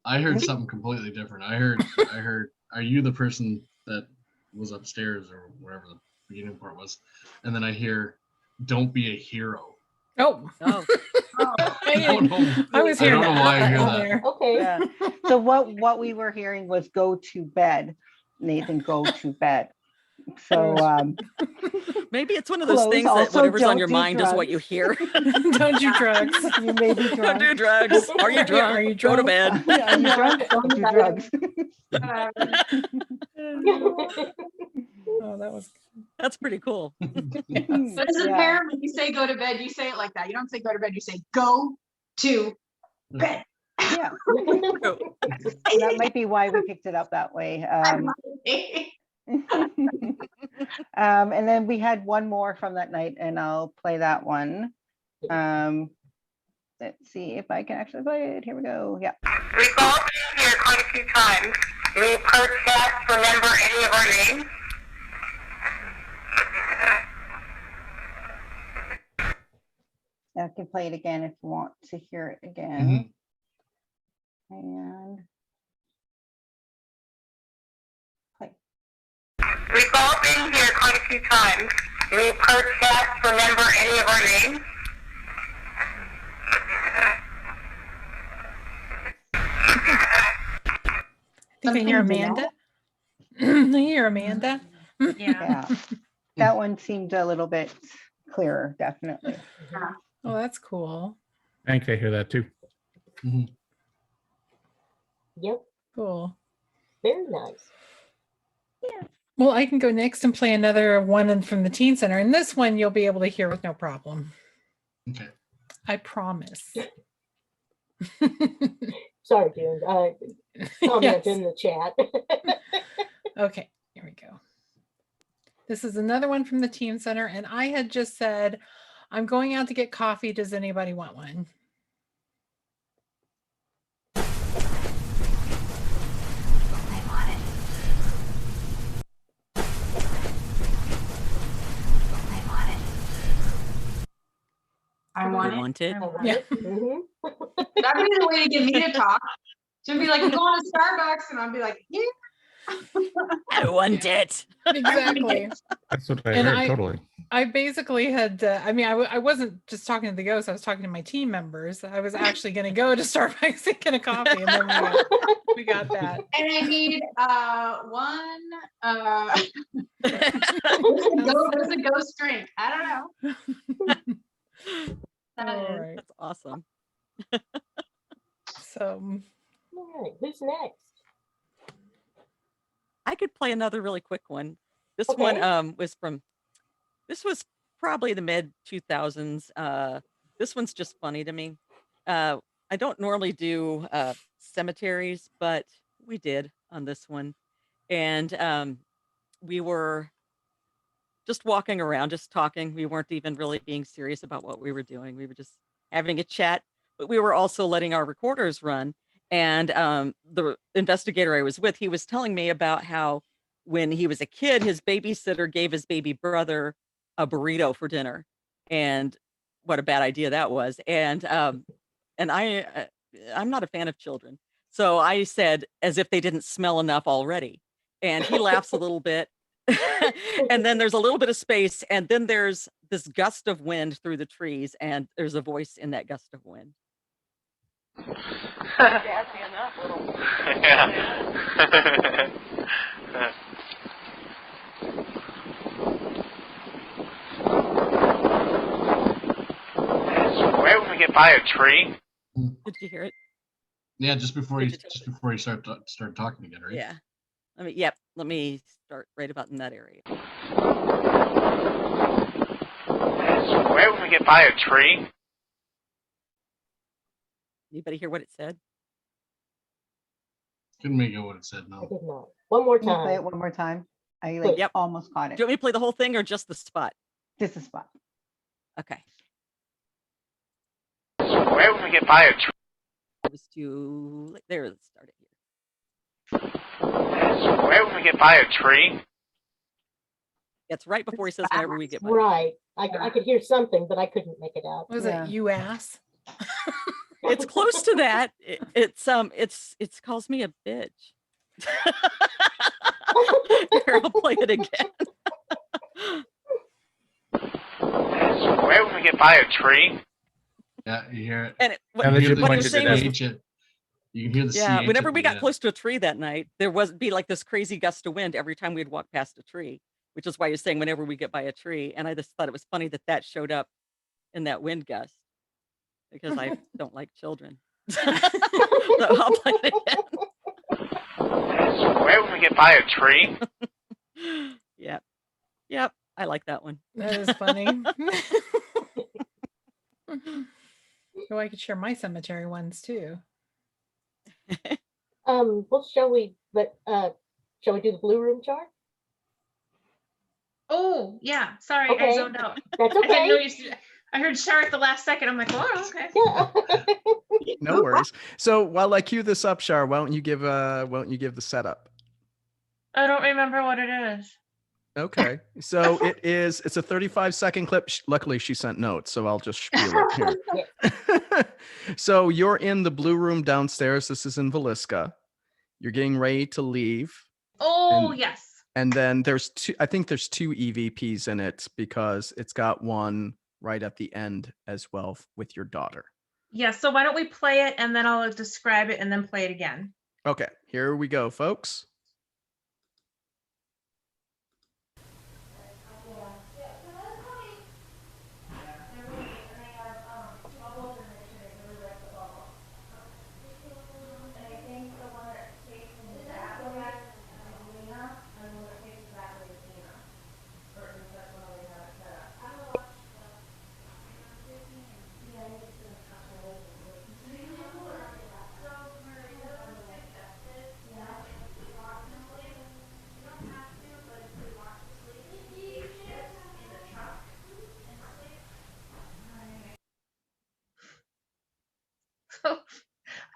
I heard something completely different. I heard, are you the person that was upstairs or wherever the beginning part was? And then I hear, don't be a hero. Oh. Oh. I was hearing. I don't know why I hear that. There. Okay. Yeah. So what we were hearing was go to bed, Nathan, go to bed. So maybe it's one of those close. things that Also, whatever's on don't your do mind is what drugs. you hear. Don't do drugs. You may be Don't drunk. do drugs. Are you drunk? Are you Go to drunk? bed. Yeah, are you drunk? Don't do drugs. Oh, that was. That's pretty cool. But as a parent, when you say go to bed, you say it like that. You don't say go to bed. You say go to bed. Yeah. That might be why we picked it up that way. And then we had one more from that night, and I'll play that one. Let's see if I can actually play it. Here we go. Yeah. We've all been here quite a few times. Do we perhaps remember any of our names? I can play it again if you want to hear it again. And play. We've all been here quite a few times. Do we perhaps remember any of our names? I think I hear Amanda. I hear Amanda. Yeah. That one seemed a little bit clearer, definitely. Oh, that's cool. I think I hear that too. Yep. Cool. Very nice. Well, I can go next and play another one from the Teen Center. And this one you'll be able to hear with no problem. Okay. I promise. Sorry, June. Comment Yes. in the chat. Okay, here we go. This is another one from the Teen Center. And I had just said, I'm going out to get coffee. Does anybody want one? I We want it. want it. I want Yeah. it. That'd be the way to get me to talk. She'd be like, I'm going to Starbucks. And I'd be like, yeah. I want it. Exactly. That's what I And heard, totally. I basically had, I wasn't just talking to the ghost. I was talking to my team members. I was actually going to go to Starbucks and get a coffee. And then we got that. And I need there's a ghost drink. I don't know. All right. That's awesome. So, All right, who's next? I could play another really quick one. This Okay. one this was probably the mid 2000s. This one's just funny to me. I don't normally do cemeteries, but we did on this one. And we were just walking around, just talking. We weren't even really being serious about what we were doing. We were just having a chat, but we were also letting our recorders run. And the investigator I was with, he was telling me about how when he was a kid, his babysitter gave his baby brother a burrito for dinner, and what a bad idea that was. And I'm not a fan of children, so I said, as if they didn't smell enough already. And he laughs a little bit, and then there's a little bit of space, and then there's this gust of wind through the trees, and there's a voice in that gust of wind. Gassy enough, little. Yeah. Where would we get by a tree? Did you hear it? Yeah, just before you start talking again, right? Yeah. Yep. Let me start right about in that area. Where would we get by a tree? Anybody hear what it said? Couldn't make out what it said. I No. did not. One more Can you play time. it one more time? I Yep. almost caught Do it. you want me to play the whole thing or just the spot? Just a spot. Okay. Where would we get by a tree? It was too. There, let's start it here. Where would we get by a tree? It's right before he says whenever we get by. Right. I could hear something, but I couldn't make it out. was it you ass? It's close to that. It's calls me a bitch. Here, I'll play it again. Where would we get by a tree? Yeah, you hear it. And You can hear what he the was saying was, CH. You can hear the yeah, CH whenever at we the got end. close to a tree that night, there was be like this crazy gust of wind every time we'd walk past a tree, which is why you're saying whenever we get by a tree. And I just thought it was funny that showed up in that wind gust because I don't like children. So I'll play it again. Where would we get by a tree? Yep. I like that one. That is funny. Oh, I could share my cemetery ones too. Well, shall we do the blue room chart? Oh, yeah. Sorry, Okay. I zoned out. That's I didn't know okay. I heard Char at the last second. I'm like, oh, okay. No worries. So while I cue this up, Shar, why don't you give the setup? I don't remember what it is. Okay. So it's a 35-second clip. Luckily she sent notes, so I'll just spiel it here. So you're in the blue room downstairs. This is in Villisca. You're getting ready to leave. Oh, yes. And then there's two EVPs in it because it's got one right at the end as well with your daughter. Yes. So why don't we play it and then I'll describe it and then play it again. Okay, here we go, folks.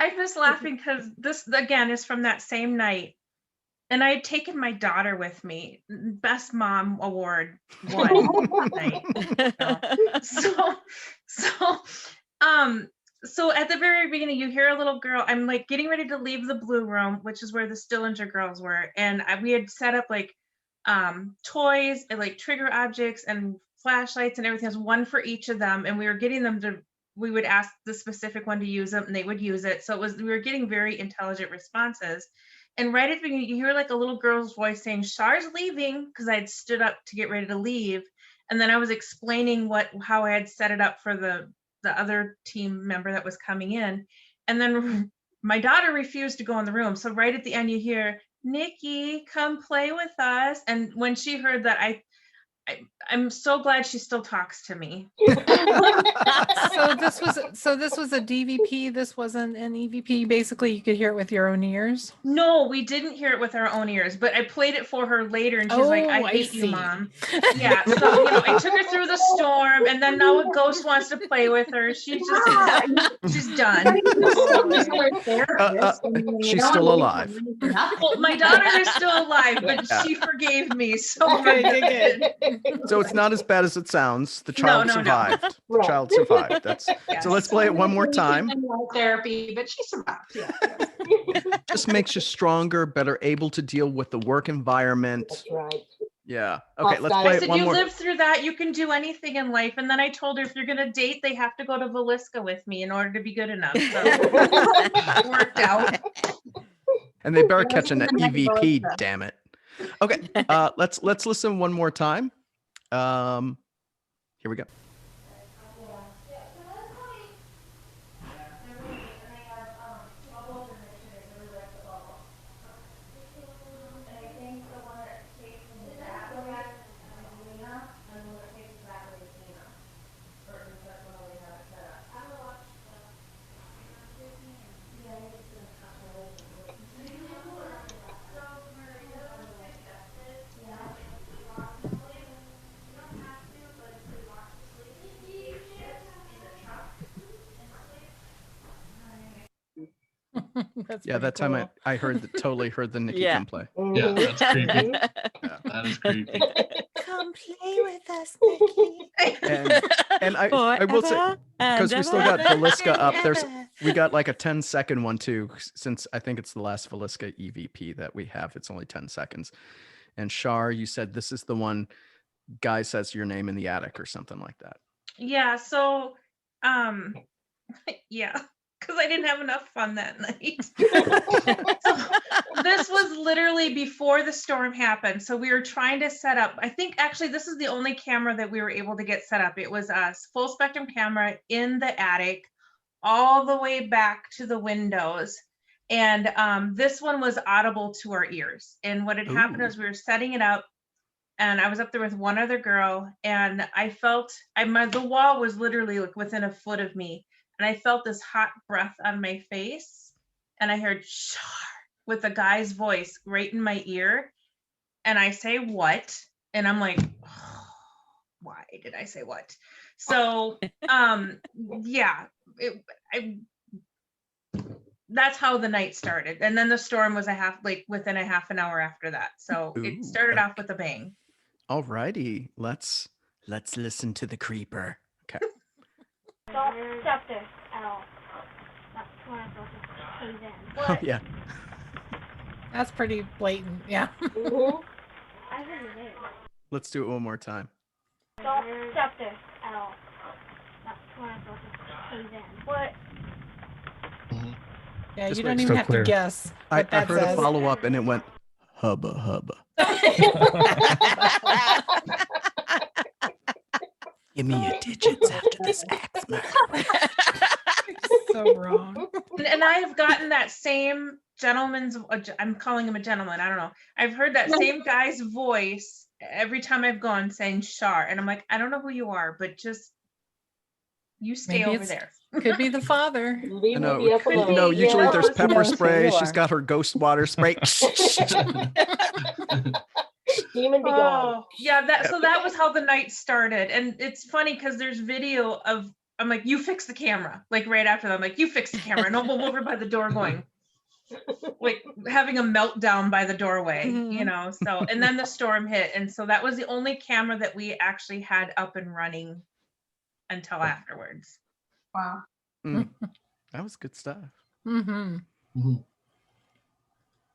I'm just laughing because this again is from that same night. And I had taken my daughter with me. Best mom award won that night. So at the very beginning, you hear a little girl. I'm like getting ready to leave the blue room, which is where the Stillinger girls were. And we had set up like toys and like trigger objects and flashlights and everything. There's one for each of them. And we were getting them to, we would ask the specific one to use them and they would use it. So we were getting very intelligent responses. And right at the beginning, you hear like a little girl's voice saying, "Char's leaving," because I had stood up to get ready to leave. And then I was explaining how I had set it up for the other team member that was coming in. And then my daughter refused to go in the room. So right at the end, you hear, "Nikki, come play with us." And when she heard that, I'm so glad she still talks to me. So this was a DVP. This wasn't an EVP. Basically, you could hear it with your own ears. No, we didn't hear it with our own ears, but I played it for her later, and she's like, "I hate you, Mom." Yeah, so I took her through the storm, and then now a ghost wants to play with her. She's done. She's still alive. Well, my daughter is still alive, but she forgave me. So good. So it's not as bad as it sounds. The child survived. The child survived. So let's play it one more time. Therapy, but she survived. Yeah. Just makes you stronger, better able to deal with the work environment. That's right. Yeah. Okay, let's play it one more. You live through that, you can do anything in life. And then I told her, if you're gonna date, they have to go to Villisca with me in order to be good enough. So it worked out. And they better catch an EVP, damn it. Okay, let's listen one more time. Here we go. Yeah, that time cool. I totally heard the Nikki come play. Yeah, that's creepy. Yeah, that is creepy. Come play with us, Becky. And I will say, because we still got Villisca up, we got like a 10-second one too, since I think it's the last Villisca EVP that we have. It's only 10 seconds. And Char, you said this is the one guy says your name in the attic or something like that. Yeah, so yeah, because I didn't have enough fun that night. So this was literally before the storm happened. So we were trying to set up, I think actually this is the only camera that we were able to get set up. It was a full spectrum camera in the attic, all the way back to the windows. And this one was audible to our ears. And what had happened is we were setting it up, and I was up there with one other girl, and I felt the wall was literally like within a foot of me. And I felt this hot breath on my face, and I heard "Char" with a guy's voice right in my ear. And I say, "What?" And I'm like, oh, why did I say what? So yeah, that's how the night started. And then the storm was within a half an hour after that. So it started off with a bang. All righty, let's listen to the creeper. Okay. Chapter L. That's when I'm supposed to cave in. Oh, yeah. That's pretty blatant. Yeah. I heard your name. Let's do it one more time. Chapter L. That's when I'm supposed to cave in. What? Yeah, Just you wait, don't even still have clear. to guess. I What that heard says. a follow-up and it went hubba hubba. Give me your digits after this axe murder. So wrong. And I have gotten that same gentleman's, I'm calling him a gentleman, I don't know. I've heard that same guy's voice every time I've gone saying Char. And I'm like, I don't know who you are, but just, you stay Maybe over there. Could be the father. No, usually there's pepper spray. She's got her ghost water spray. Demon be gone. Oh, yeah, so that was how the night started. And it's funny because there's video of I'm like, you fix the camera. Like right after that, I'm like, you fix the camera. And I'm over by the door going, like having a meltdown by the doorway, you know? So, and then the storm hit. And so that was the only camera that we actually had up and running until afterwards. Wow. That was good stuff. Mm-hmm.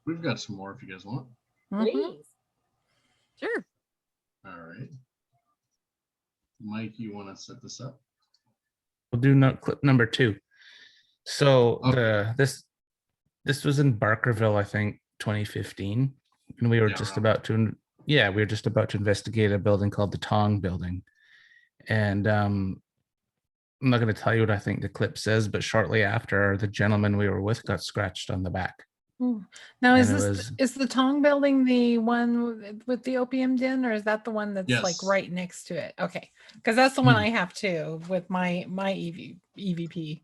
We've got some more if you guys want. Please. Sure. All right. Mike, you want to set this up? We'll do clip number 2. So this was in Barkerville, I think, 2015, and we were just about to investigate a building called the Tong Building, and I'm not going to tell you what I think the clip says, but shortly after, the gentleman we were with got scratched on the back. Now, is the Tong Building the one with the opium den, or is that the one that's like right next to it? Okay, because that's the one I have too with my EVP.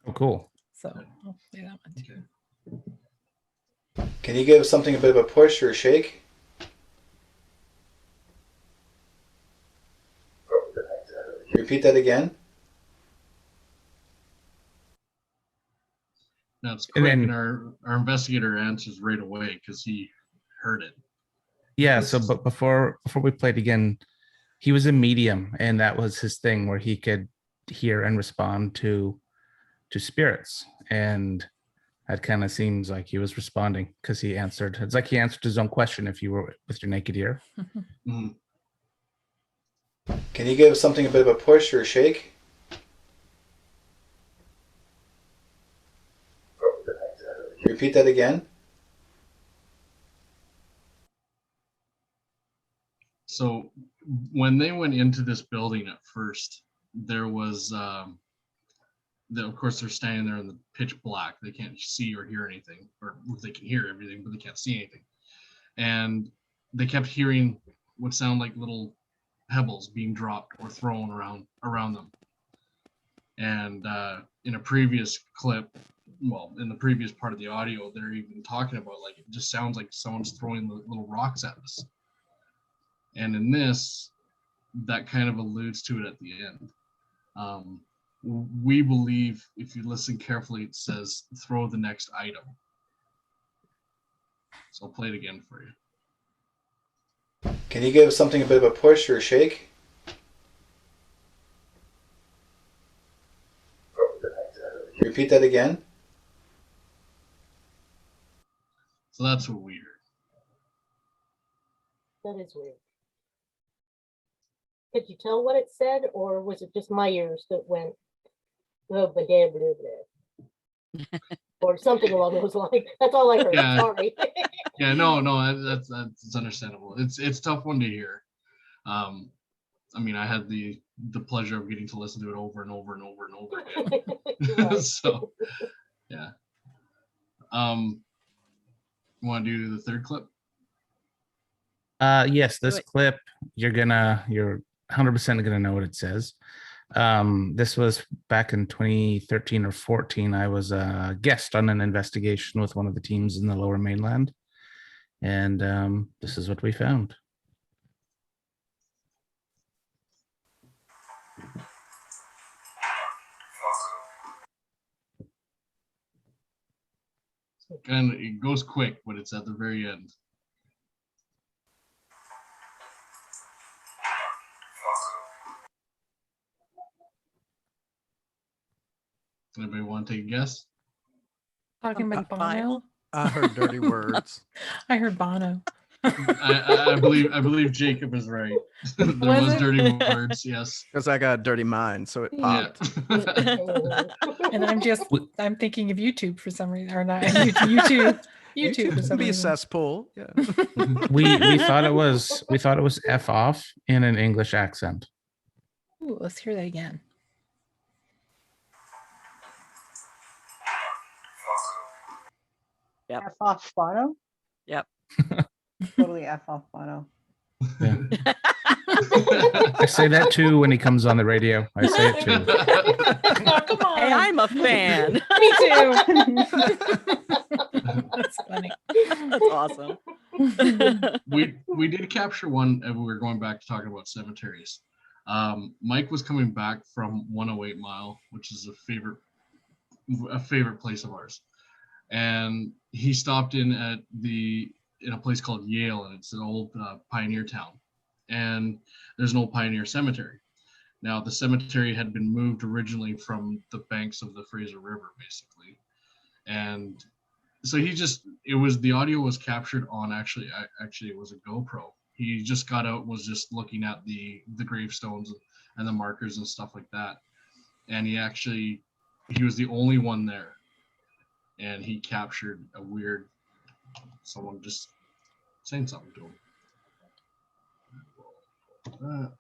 Oh, cool. So I'll play that one too. Can you give something a bit of a push or a shake? Repeat that again. Now it's quick, and our investigator answers right away because he heard it. Yeah. So, but before we played again, he was a medium, and that was his thing, where he could hear and respond to spirits, and that kind of seems like he was responding because he answered. It's like he answered his own question if you were with your naked ear. Can you give something a bit of a push or a shake? Repeat that again. So when they went into this building at first, there was, of course, they're standing there in the pitch black. They can't see or hear anything, or they can hear everything, but they can't see anything. And they kept hearing what sound like little pebbles being dropped or thrown around them. And in a previous clip, well, in the previous part of the audio, they're even talking about, like, it just sounds like someone's throwing little rocks at us. And in this, that kind of alludes to it at the end. We believe, if you listen carefully, it says, throw the next item. So I'll play it again for you. Can you give something a bit of a push or a shake? Repeat that again. So that's what we heard. That is weird. Could you tell what it said, or was it just my ears that went, oh, blah, blah, blah, blah, or something along those lines? That's all I heard. Yeah. Sorry. Yeah, no, that's understandable. It's a tough one to hear. I mean, I had the pleasure of getting to listen to it over and over and over and over again. So, yeah. Want to do the third clip? Yes, this clip, you're 100% gonna know what it says. This was back in 2013 or 14. I was a guest on an investigation with one of the teams in the Lower Mainland, and this is what we found. And it goes quick, but it's at the very end. Anybody want to take a guess? Talking about Bono. I heard dirty words. I heard Bono. I believe Jacob is right. There was dirty words, yes. Because I got a dirty mind, so it popped. And I'm thinking of YouTube for some reason, or not YouTube. YouTube for some be a reason. cesspool. Yeah. we thought it was F off in an English accent. Ooh, let's hear that again. Yep. F off Bono? Yep. Totally F off Bono. Yeah. I say that too when he comes on the radio. I say it too. Oh, come on. Hey, I'm a fan. Me too. That's funny. That's awesome. We did capture one, and we were going back to talking about cemeteries. Mike was coming back from 108 Mile, which is a favorite place of ours, and he stopped in a place called Yale, and it's an old pioneer town, and there's an old pioneer cemetery. Now the cemetery had been moved originally from the banks of the Fraser River, basically, and so the audio was captured on actually it was a GoPro. He just got out, was just looking at the gravestones and the markers and stuff like that, and he was the only one there, and he captured someone just saying something to him. That.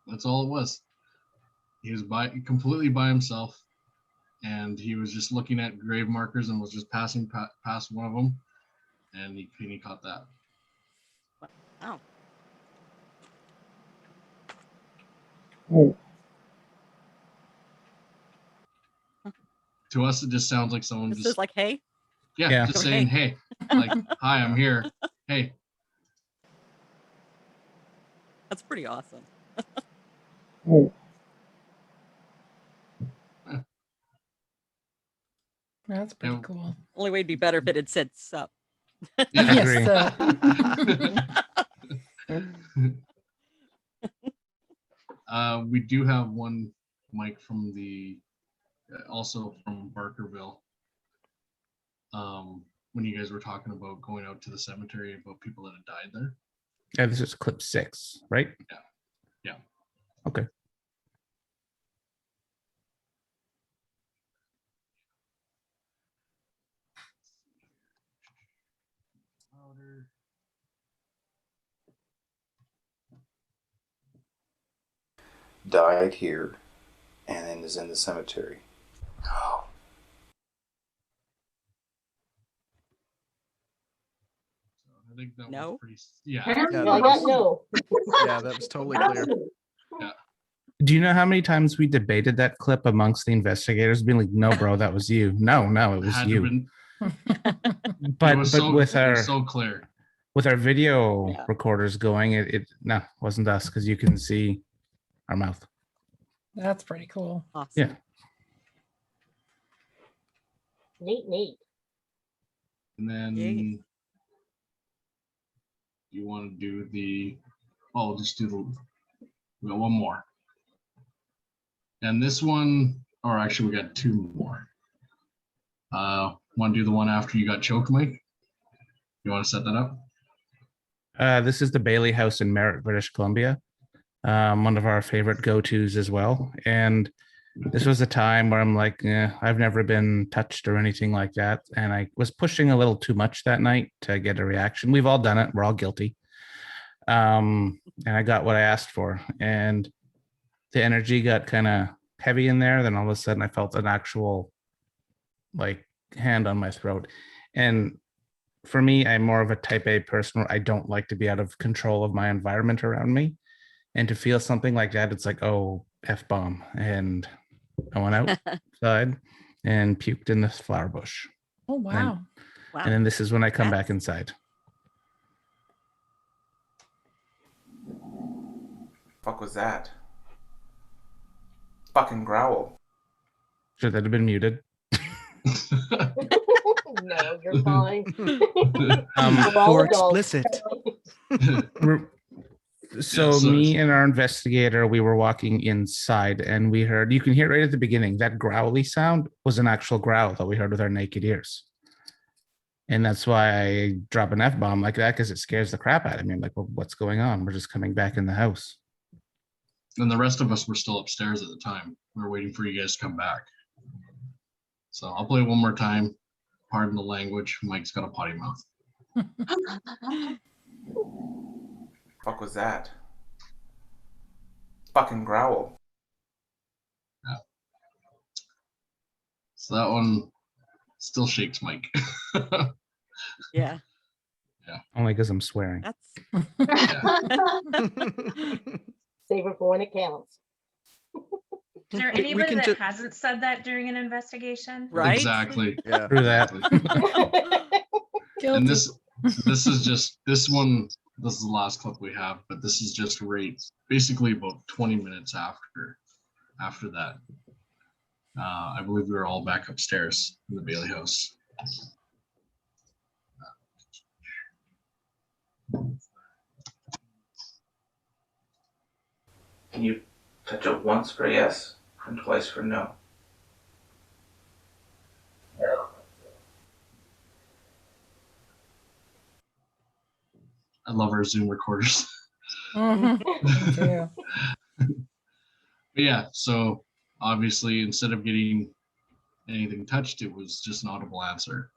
That's all it was. He was completely by himself, and he was just looking at grave markers and was just passing past one of them, and he caught that. Wow. To us, it just sounds like someone Just like, hey. Yeah, just saying, hey, like, hi, I'm here. Hey. That's pretty awesome. That's pretty cool. Only way it'd be better if it had said sup. Yes. We do have one mic from also from Barkerville. When you guys were talking about going out to the cemetery about people that had died there. Yeah, this is clip 6, right? Yeah. Okay. Died here and then is in the cemetery. I think that No. was pretty. Yeah. Yeah, that was totally clear. Yeah. Do you know how many times we debated that clip amongst the investigators, being like, "No, bro, that was you. No, it was Had to you." been- But It was so clear. With our video recorders going, it wasn't us, because you can see our mouth. That's pretty cool. Awesome. Yeah. Neat. And then you want to do we got one more. And this one, or actually we got two more. Want to do the one after you got choked, Mike? You want to set that up? This is the Bailey House in Merritt, British Columbia. One of our favorite go-tos as well. And this was a time where I'm like, I've never been touched or anything like that. And I was pushing a little too much that night to get a reaction. We've all done it. We're all guilty. And I got what I asked for. And the energy got kind of heavy in there. Then all of a sudden I felt an actual hand on my throat. And for me, I'm more of a type A person where I don't like to be out of control of my environment around me. And to feel something like that, it's like, oh, F-bomb. And I went outside and puked in this flower bush. Oh, wow. And then this is when I come back inside. Fuck was that? Fucking growl. Should that have been muted? No, you're fine. For explicit. So me and our investigator, we were walking inside and we heard, you can hear right at the beginning, that growly sound was an actual growl that we heard with our naked ears. And that's why I drop an F-bomb like that, because it scares the crap out of me. I'm like, well, what's going on? We're just coming back in the house. And the rest of us were still upstairs at the time. We were waiting for you guys to come back. So I'll play it one more time. Pardon the language. Mike's got a potty mouth. Fuck was that? Fucking growl. Yeah. So that one still shakes Mike. Yeah. Yeah. Only because I'm swearing. Save it for when it counts. Is there We anybody can that ju- hasn't said that during an investigation? Right? Exactly. Yeah. Through that. Guilty. And this is just this one. This is the last clip we have, but this is just right, basically about 20 minutes after that. I believe we were all back upstairs in the Bailey house. Can you touch it once for yes and twice for no? I love our Zoom recorders. Me too. But yeah, so obviously instead of getting anything touched, it was just an audible answer.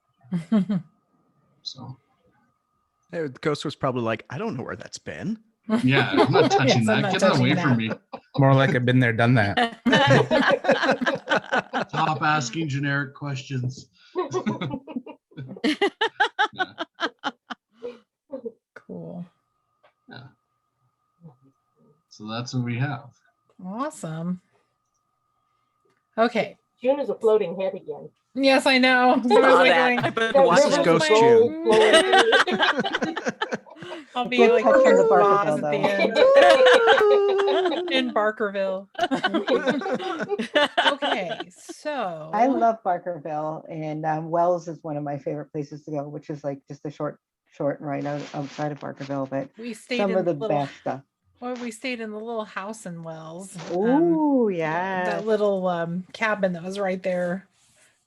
So Hey, the ghost was probably like, I don't know where that's been. yeah, I'm not touching Yes, I'm that. not Get that away touching from me. More like I've been there, done that. Stop asking generic questions. Cool. Yeah. So that's what we have. Awesome. Okay. June is a floating head again. Yes, I know. I was Saw like that. going, I've been That watching This is river's Ghost gold June. flowing. I'll be Good like touch on the Boz Barkerville, at though. the end in Barkerville. Okay, so I love Barkerville, and Wells is one of my favorite places to go, which is like just a short ride outside of Barkerville, but we stayed some in of the little, best stuff. well, we stayed in the little house in Wells. Oh, yeah. That little cabin that was right there.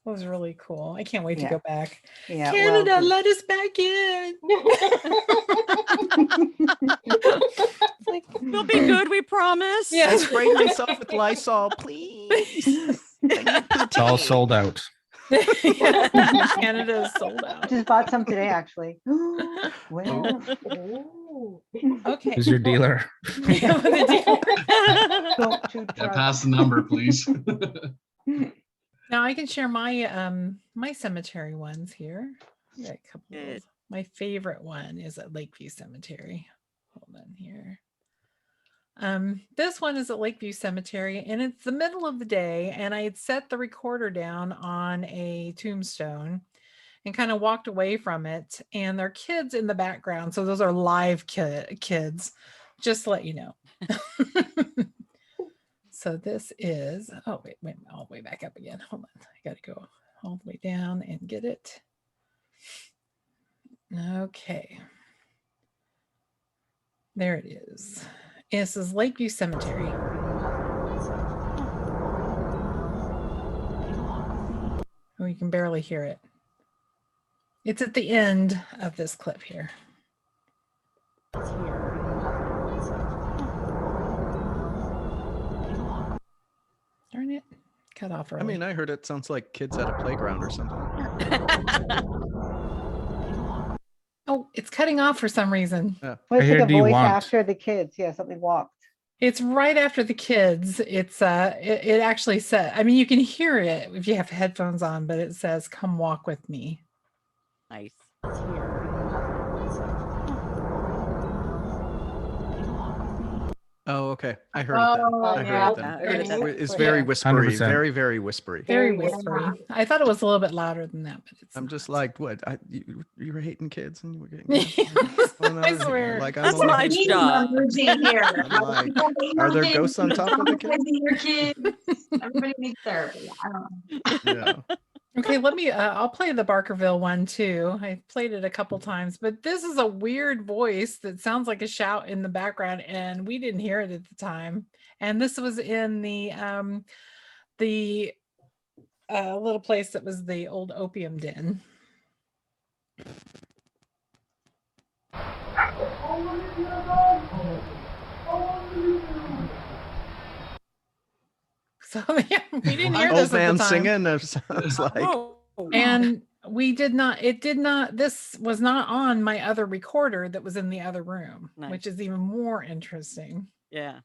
It was really cool. I can't wait to Yeah. go back. Yeah, Canada, Wells is- let us back in. It's like, We'll be good, we promise. I yes. sprayed myself with Lysol, please. It's all sold out. Canada is sold out. Just bought some today, actually. Well, Ooh. Okay. Who's your dealer? Yeah, with the deal. don't you Yeah, trust? pass the number, please. Now I can share my my cemetery ones here. I got a couple of Good. my favorite one is at Lakeview Cemetery. Hold on here. This one is at Lakeview Cemetery, and it's the middle of the day, and I had set the recorder down on a tombstone and kind of walked away from it, and there are kids in the background. So those are live kids, just to let you know. So this is, oh, wait, all the way back up again. Hold on. I got to go all the way down and get it. Okay. There it is. This is Lakeview Cemetery. Oh, you can barely hear it. It's at the end of this clip here. Darn it. Cut off early. I mean, I heard it sounds like kids at a playground or something. Oh, it's cutting off for some reason. Yeah. What's I hear, like a "Do you voice want?" after the kids? Yeah, something walked. It's right after the kids. It's it actually said, I mean, you can hear it if you have headphones on, but it says, "Come walk with me." Nice. Oh, okay. I heard it then. Oh, I yeah. heard it then. I heard it then. It's very Yeah. whispery, 100%. very, very whispery. Very Very whispery. I thought it was a little bit louder than that, but it's I'm not. just like, what? You were hating kids and you were getting. I swear. Like, That's I'm my like, job. Here. I'm like, are there ghosts on top of the kids? Your kids. Everybody needs therapy. I don't know. Yeah. Okay, let me I'll play the Barkerville one too. I played it a couple times, but this is a weird voice that sounds like a shout in the background, and we didn't hear it at the time. And this was in the little place that was the old opium den. So yeah, we didn't hear this Old at man the time. singing. It's like, Oh, And we did not, this was not on my other recorder that was in the other room, Nice. which is even more interesting. yeah.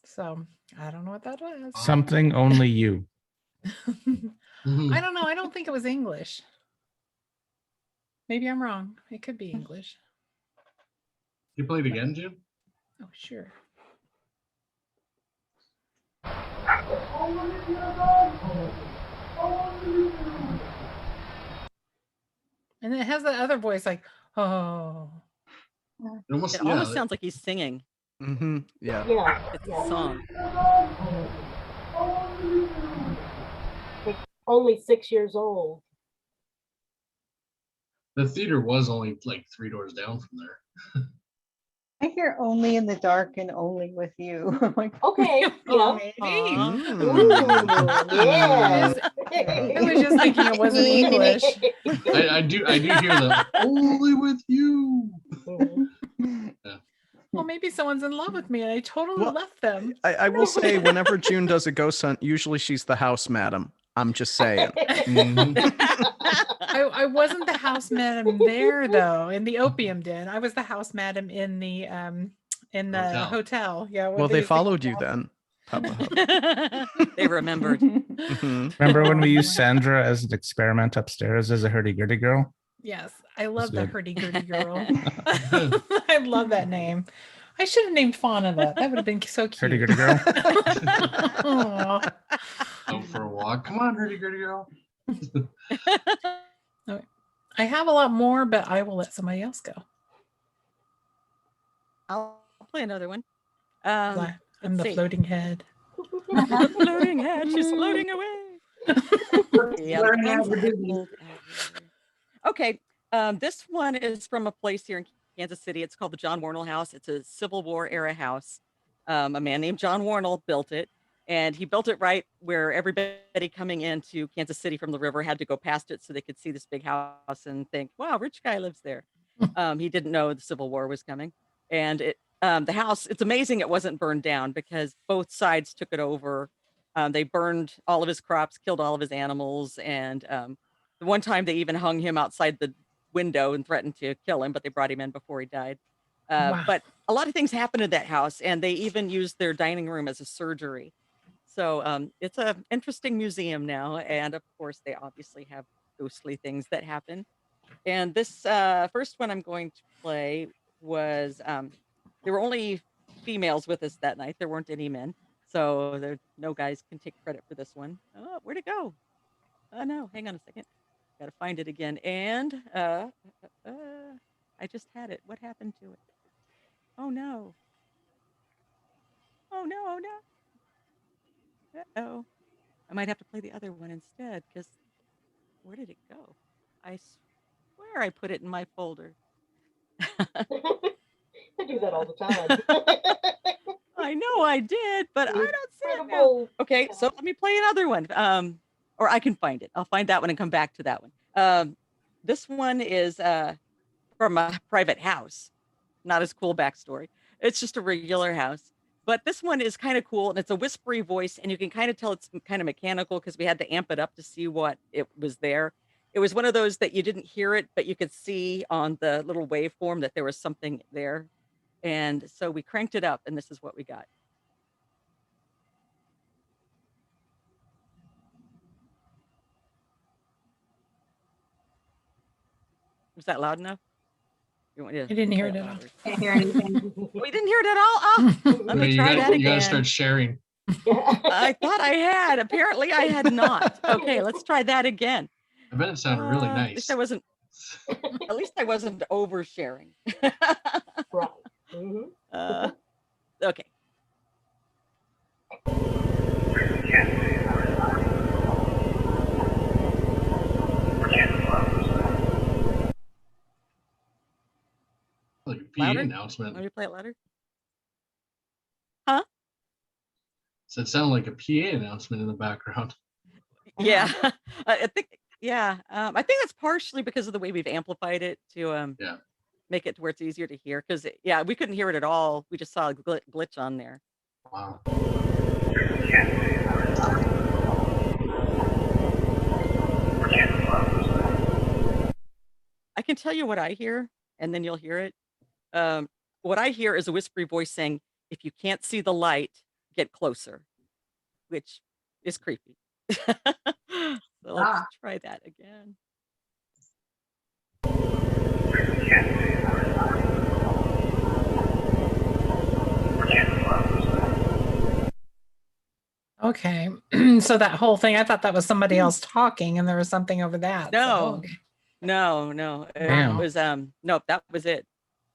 So I don't know what that was. Something only you. I don't know. I don't think it was English. Maybe I'm wrong. It could be English. You play it again, Jim? Oh, sure. And it has that other voice like, oh. It almost, sounds like he's singing. Mm-hmm. Yeah. Yeah. It's a song. Like only 6 years old. The theater was only like 3 doors down from there. I hear only in the dark and only with you. I'm like, Okay. Oh, Yeah. maybe. Ooh, yeah. I was just thinking it wasn't English. I do hear the only with you. Well, maybe someone's in love with me and I totally left them. I will say, whenever June does a ghost hunt, usually she's the house madam. I'm just saying. I wasn't the house madam there though, in the opium den. I was the house madam in the hotel. Yeah. Well, they followed you then. They remembered. Remember when we used Sandra as an experiment upstairs as a hurdy-gurdy girl? Yes, I love the good. hurdy-gurdy girl. I love that name. I should have named Fauna that. That would have been so cute. Hurdy-gurdy girl. Aw. Go for a walk. Come on, hurdy-gurdy girl. Okay. I have a lot more, but I will let somebody else go. I'll play another one. I'm the let's see. floating head. The floating head. She's floating away. Yeah, okay. This one is from a place here in Kansas City. It's called the John Warnell House. It's a Civil War era house. A man named John Warnell built it, and he built it right where everybody coming into Kansas City from the river had to go past it so they could see this big house and think, wow, rich guy lives there. He didn't know the Civil War was coming. And the house, it's amazing it wasn't burned down because both sides took it over. They burned all of his crops, killed all of his animals, and the one time they even hung him outside the window and threatened to kill him, but they brought him in before he died. Wow. But a lot of things happened in that house, and they even used their dining room as a surgery. So it's an interesting museum now, and of course they obviously have ghostly things that happen. And this first one I'm going to play was there were only females with us that night. There weren't any men, so there no guys can take credit for this one. Oh, where'd it go? Oh no, hang on a second. Got to find it again. And I just had it. What happened to it? Oh no. Oh no, oh no. Uh-oh. I might have to play the other one instead, because where did it go? I swear I put it in my folder. I do that all the time. I know I did, but I don't see it now. Okay, so let me play another one. Or I can find it. I'll find that one and come back to that one. This one is from a private house. Not as cool backstory. It's just a regular house. But this one is kind of cool, and it's a whispery voice, and you can kind of tell it's kind of mechanical because we had to amp it up to see what it was there. It was one of those that you didn't hear it, but you could see on the little waveform that there was something there. And so we cranked it up, and this is what we got. Was that loud enough? You want me to I didn't hear it at all. Can't hear anything. We didn't hear it at all. Oh, let me try that again. You gotta start sharing. I thought I had. Apparently, I had not. Okay, let's try that again. I bet it sounded really nice. At least I wasn't. At least I wasn't oversharing. Right. Mm-hmm. Okay. Like a PA Louder? announcement. Want me to play it louder? Huh? So it sounded like a PA announcement in the background. Yeah, I think. Yeah, I think that's partially because of the way we've amplified it to make it to where it's easier to hear. Because yeah, we couldn't hear it at all. We just saw a glitch on there. Wow. I can tell you what I hear, and then you'll hear it. What I hear is a whispery voice saying, "If you can't see the light, get closer," which is creepy. So let's try that again. Okay. So that whole thing, I thought that was somebody else talking and there was something over that. So, No, okay. no. It Damn. was nope, that was it.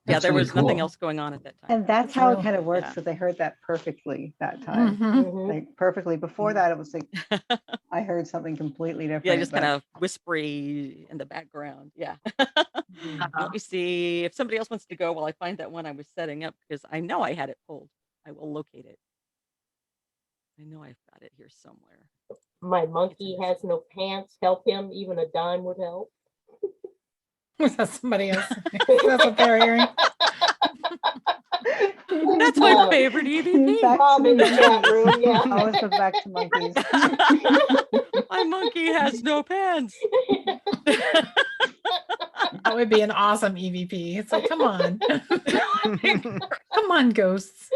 Yeah, That's there really was nothing cool. else going on at that time. And that's That's how it real. kind of works, Yeah. because I heard that perfectly that time. Mhm. Like perfectly. Before that, it was like I heard something completely different. Yeah, just but- kind of whispery in the background. Yeah. Let me see if somebody else wants to go while I find that one I was setting up, because I know I had it pulled. I will locate it. I know I've got it here somewhere. My monkey has no pants. Help him. Even a dime would help. Was that somebody else? That's what they're hearing. That's my favorite EVP. Back Bob to in the monkeys. chat room. Yeah. Always goes back to monkeys. My monkey has no pants. That would be an awesome EVP. It's like, come on. Come on, ghosts.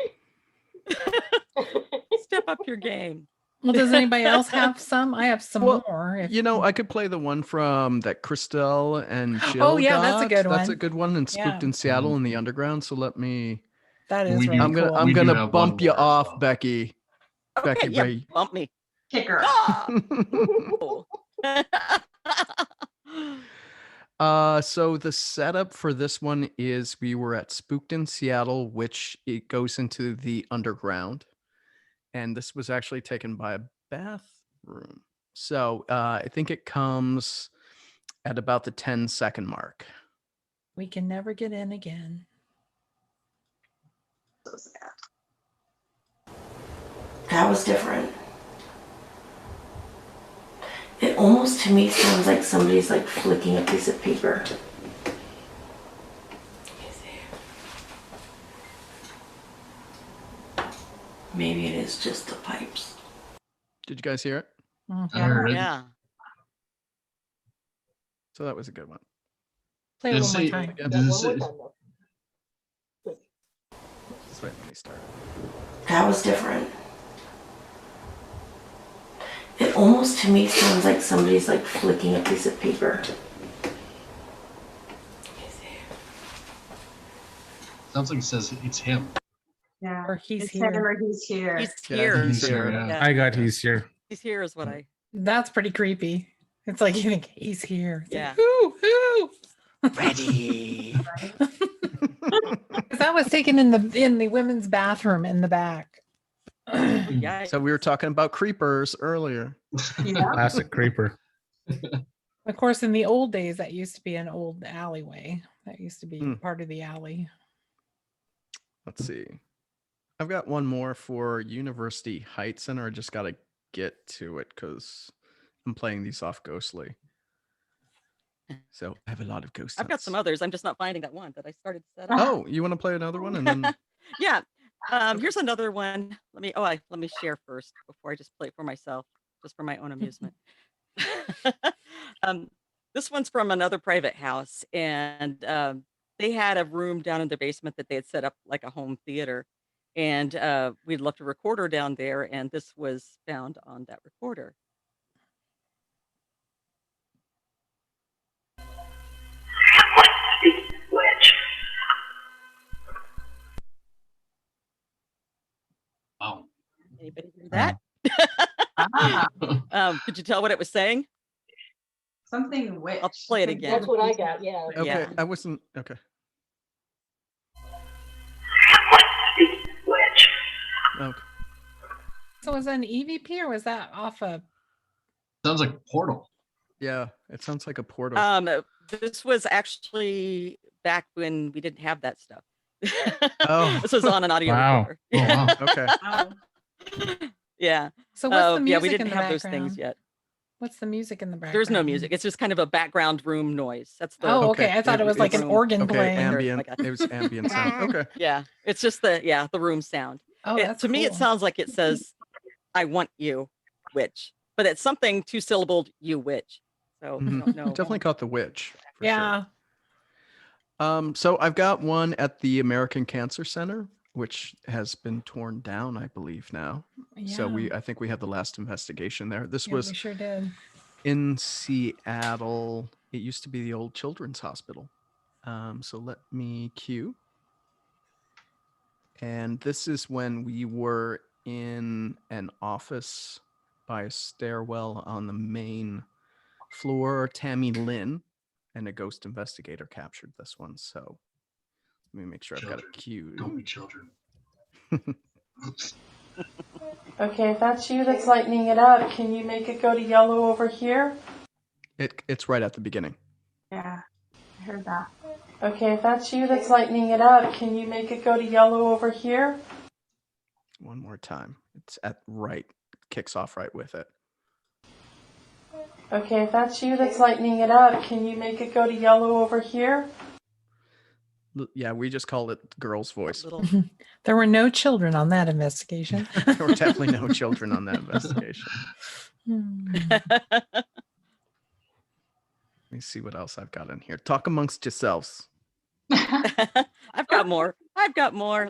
Step up your game. Well, does anybody else have some? I have some Well, more. if- You know, I could play the one from that Christelle and Jill. Oh, yeah, that's a got. good That's a one. good one. And Spooked Yeah. in Seattle in the Underground. So let me. That is We really do- I'm gonna. cool. I'm We do gonna have bump one you more as off, well. Becky. Okay, Becky yeah, Ray. bump me. Kicker. Ah! So the setup for this one is we were at Spooked in Seattle, which it goes into the underground, and this was actually taken by a bathroom. So I think it comes at about the 10-second mark. We can never get in again. So sad. That was different. It almost to me sounds like somebody's like flicking a piece of paper. Maybe it is just the pipes. Did you guys hear it? I heard it. Yeah. So that was a good one. Play it Did it one more say- time. did Yeah, it one say- more time, though. Just wait, let me start. That was different. It almost to me sounds like somebody's like flicking a piece of paper. Sounds like it says it's him. Yeah. Or he's It's here. him or he's here. He's Yeah, here. He's here, yeah. I got he's here. He's here is what I. That's pretty creepy. It's like you think he's here. It's Yeah. like, who? Ready. 'Cause that was taken in the women's bathroom in the back. Yeah. So we were talking about creepers earlier. Yeah. Classic creeper. Of course, in the old days, that used to be an old alleyway. That used to be Hmm. part of the alley. Let's see. I've got one more for University Heights Center. I just got to get to it because I'm playing these off Ghostly. So I have a lot of ghost I've got hunts. some others. I'm just not finding that one that I started to set up. Oh, you want to play another one? And then Yeah. Here's another one. Let me share first before I just play it for myself, just for my own amusement. This one's from another private house, and they had a room down in the basement that they had set up like a home theater, and we'd left a recorder down there, and this was found on that recorder. Wow. Anybody hear that? Ah, Could you tell what it was saying? something witch. I'll play it again. That's what I got. Yeah. okay, Yeah. I wasn't okay. Okay. So was that an EVP or was that off a? Sounds like Portal. Yeah, it sounds like a portal. This was actually back when we didn't have that stuff. Oh. This was on an audio Wow. recorder. Oh, wow. Okay. Wow. Yeah. So what's the music Yeah, we in didn't the have those background? things yet. What's the music in the background? There's no music. It's just kind of a background room noise. That's the. Oh, okay. I thought it was like an room. organ Okay, playing. ambient. Like a- It was ambient sound. Okay. Yeah, it's just the room sound. Oh, that's To me, it cool. sounds like it says, "I want you, witch," but it's something two-syllabled, "you witch." So I Mhm. don't know. Definitely caught the witch. for sure. Yeah. So I've got one at the American Cancer Center, which has been torn down, I believe now. So Yeah. I think we had the last investigation there. This Yeah, was we sure did. in Seattle. It used to be the old children's hospital. So let me cue. And this is when we were in an office by a stairwell on the main floor. Tammy Lynn and a ghost investigator captured this one. So let me make sure I've got it queued. Don't be children. Okay, if that's you that's lightening it up, can you make it go to yellow over here? It's right at the beginning. Yeah, I heard that. Okay, if that's you that's lightening it up, can you make it go to yellow over here? One more time. It's at right, kicks off right with it. Okay, if that's you that's lightening it up, can you make it go to yellow over here? Yeah, we just called it girl's voice. There were no children on that investigation. There were definitely no children on that investigation. Let me see what else I've got in here. Talk amongst yourselves. I've got more.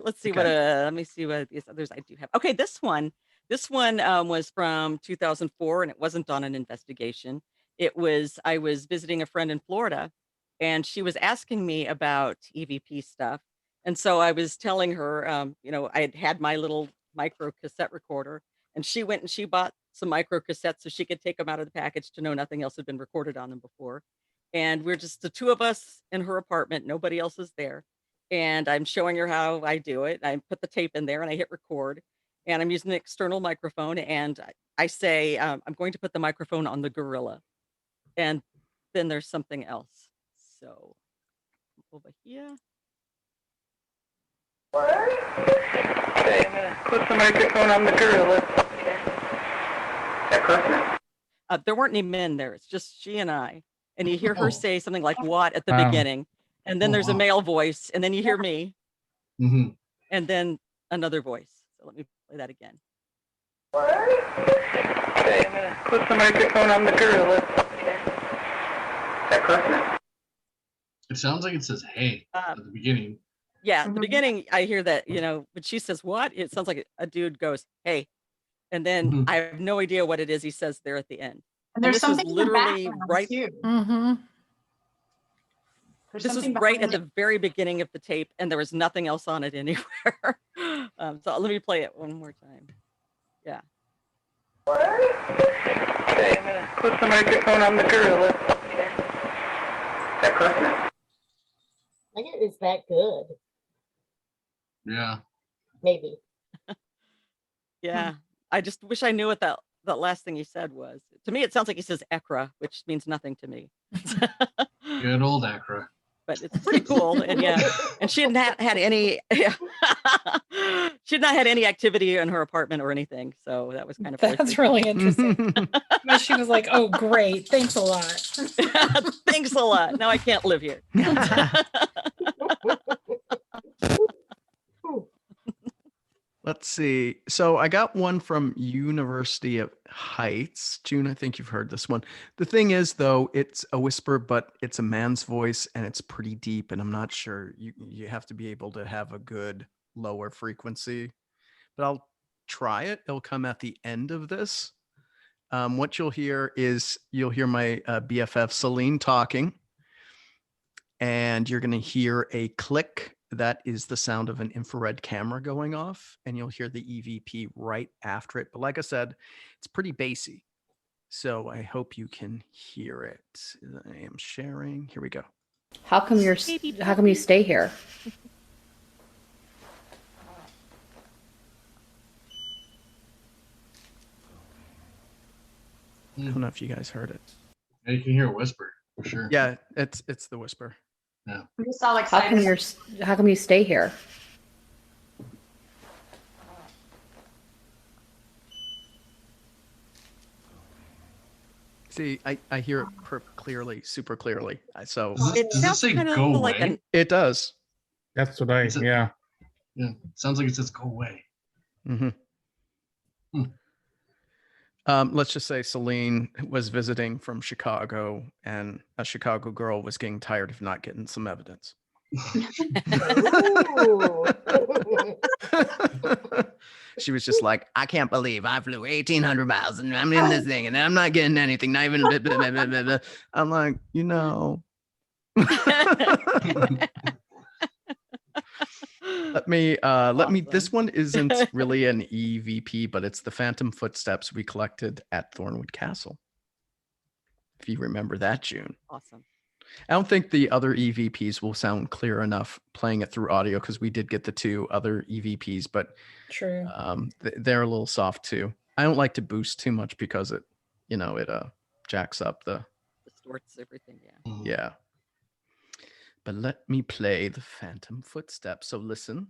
Let's see what. Okay. Let me see what these others I do have. Okay, this one was from 2004, and it wasn't on an investigation. I was visiting a friend in Florida, and she was asking me about EVP stuff, and so I was telling her, I had my little micro cassette recorder, and she went and she bought some micro cassettes so she could take them out of the package to know nothing else had been recorded on them before. And we're just the two of us in her apartment. Nobody else is there. And I'm showing her how I do it. I put the tape in there and I hit record. And I'm using an external microphone. And I say, I'm going to put the microphone on the gorilla. And then there's something else. So over here. Okay, I'm gonna put the microphone on the gorilla. There weren't any men there. It's just she and I. And you hear her Oh. say something like "what" at the Wow. beginning, and then Oh, there's a wow. male voice, and then you hear me, Mm-hmm. and then another voice. So let me play that again. Okay, I'm gonna put the microphone on the gorilla. It sounds like it says "hey" at the beginning. Yeah, at the beginning I hear that, when she says "what," it sounds like a dude goes "hey," and then I have no idea what it is he says there at the end. And there's this was something in the literally background, right. too. Mm-hmm. There's This was something right behind at the very beginning of the tape, and there was nothing else on it anywhere. So let me play it one more time. Yeah. Okay, I'm gonna put the microphone on the gorilla. I get it's that good. Yeah. Maybe. Yeah. I just wish I knew what that last thing he said was. To me, it sounds like he says "ekra," which means nothing to me. Good old Accra. But it's pretty cool. And yeah, and she hadn't had any, she had not had any activity in her apartment or anything. So that was kind of That's really interesting. But she was like, "Oh, great. Thanks a lot." Thanks a lot. Now I can't live here. Let's see. So I got one from University of Heights. June, I think you've heard this one. The thing is, though, it's a whisper, but it's a man's voice and it's pretty deep. And I'm not sure you have to be able to have a good lower frequency, but I'll try it. It'll come at the end of this. What you'll hear is you'll hear my BFF Celine talking, and you're going to hear a click. That is the sound of an infrared camera going off, and you'll hear the EVP right after it. But like I said, it's pretty bassy. So I hope you can hear it. I am sharing. Here we go. How come you stay here? I don't know if you guys heard it. Yeah, you can hear a whisper for sure. Yeah, it's the whisper. Yeah. I'm just all How excited. come you stay here? See, I hear it clearly, super clearly. So It Does it sounds say kind of "go like away"? an it does. That's what I, yeah. Yeah. Sounds like it says "go away." Mm-hmm. Let's just say Celine was visiting from Chicago, and a Chicago girl was getting tired of not getting some evidence. She was just like, I can't believe I flew 1,800 miles and I'm in this thing and I'm not getting anything, not even. Blah, blah, blah, blah, blah. I'm like, Let me this Awesome. one isn't really an EVP, but it's the phantom footsteps we collected at Thornwood Castle. If you remember that, June. Awesome. I don't think the other EVPs will sound clear enough playing it through audio because we did get the 2 other EVPs, but True. They're a little soft too. I don't like to boost too much because it jacks up the Distorts everything. Yeah. yeah. But let me play the phantom footsteps. So listen.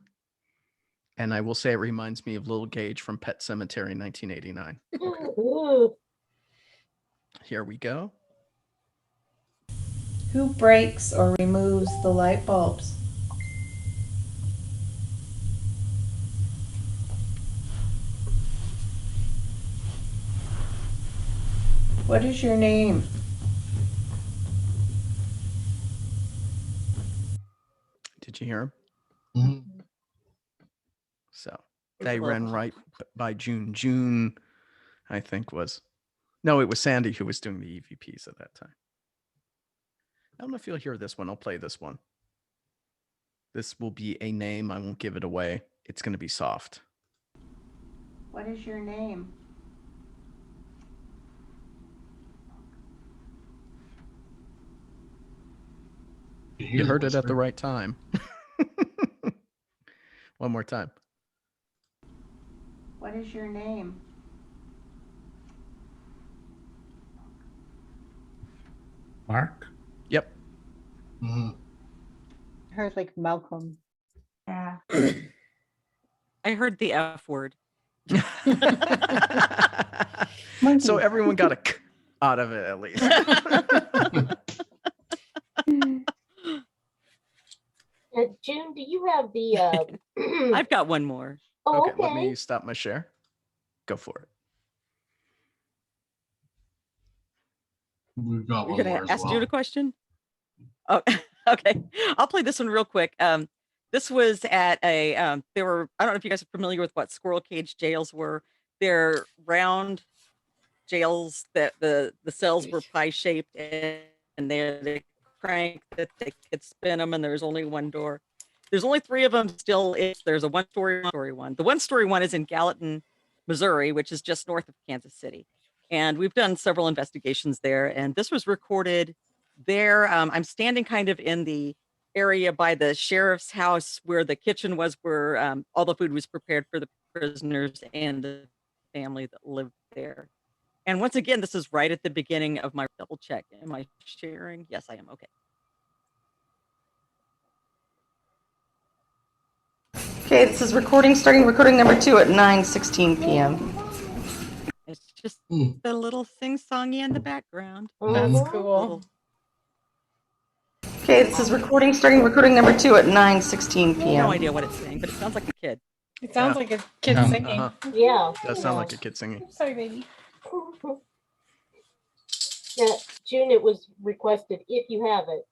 And I will say it reminds me of Little Gage from Pet Sematary 1989. Ooh. Here we go. Who breaks or removes the light bulbs? What is your name? Did you hear him? Mhm. So they ran right by June. June, I think it was Sandy who was doing the EVPs at that time. I don't know if you'll hear this one. I'll play this one. This will be a name. I won't give it away. It's going to be soft. What is your name? You heard it at the right time. One more time. What is your name? Mark? Yep. Mm-hmm. I heard like Malcolm. Yeah. I heard the F word. So everyone got a k out of it at least. June, do you have the? I've got one more. Oh, Okay, let me stop my share. Go for it. We've got You're one gonna more as ask well. Jude a question? Oh, okay. I'll play this one real quick. This was at a I don't know if you guys are familiar with what squirrel cage jails were. They're round jails that the cells were pie shaped and they had a crank that they could spin them, and there's only one door. There's only 3 of them still. There's a one-story one. The one-story one is in Gallatin, Missouri, which is just north of Kansas City. And we've done several investigations there. And this was recorded there. I'm standing kind of in the area by the sheriff's house where the kitchen was, where all the food was prepared for the prisoners and the family that lived there. And once again, this is right at the beginning of my double check. Am I sharing? Yes, I am. Okay. Okay, this is starting recording number 2 at 9:16 p.m. It's just the little sing-songy in the background. That's cool. Okay, this is starting recording number 2 at 9:16 p.m. No idea what it's saying, but it sounds like a kid. It sounds like a kid singing. Yeah. Does sound like a kid singing. Sorry, baby. Yeah, June, it was requested, if you have it,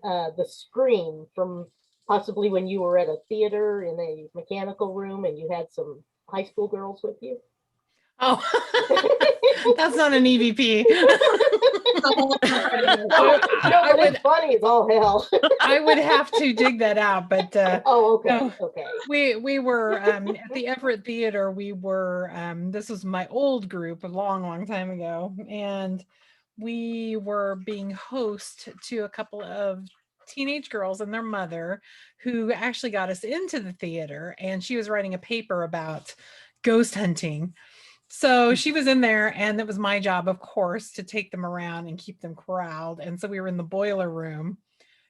the scream from possibly when you were at a theater in a mechanical room and you had some high school girls with you. Oh, that's not an EVP. It's funny as all hell. I would have to dig that out, but okay, no, okay. We were at the Everett Theater. We were this was my old group a long time ago, and we were being host to a couple of teenage girls and their mother who actually got us into the theater, and she was writing a paper about ghost hunting. So she was in there, and it was my job, of course, to take them around and keep them corralled. And so we were in the boiler room,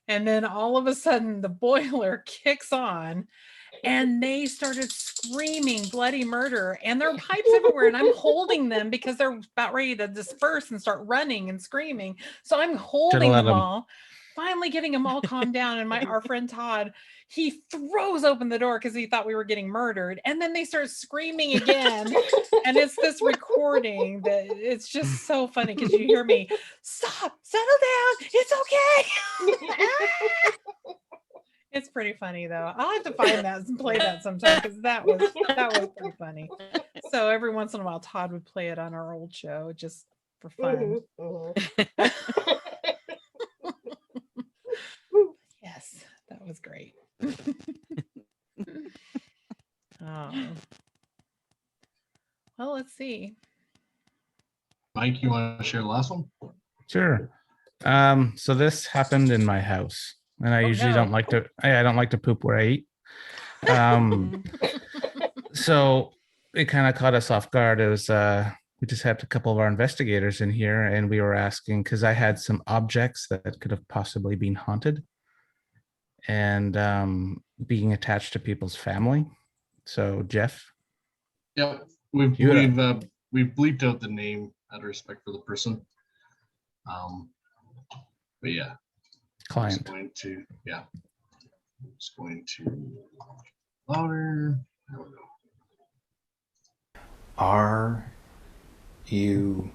and then all of a sudden the boiler kicks on and they started screaming bloody murder, and there are pipes everywhere, and I'm holding them because they're about ready to disperse and start running and screaming. So I'm holding them all, finally getting them all calmed down. And our friend Todd, he throws open the door because he thought we were getting murdered. And then they start screaming again. And it's this recording that it's just so funny because you hear me, stop, settle down, it's okay. It's pretty funny though. I'll have to find that and play that sometime because that was pretty funny. So every once in a while, Todd would play it on our old show just for fun. Yes, that was great. Well, let's see. Mike, you want to share the last one? Sure. So this happened in my house, and I usually don't like to. I don't like to poop where I eat. So it kind of caught us off guard. It was we just had a couple of our investigators in here, and we were asking because I had some objects that could have possibly been haunted and being attached to people's family. So Jeff. Yeah, we've bleeped out the name out of respect for the person. But yeah, client. I'm just going to louder. There we go. Are you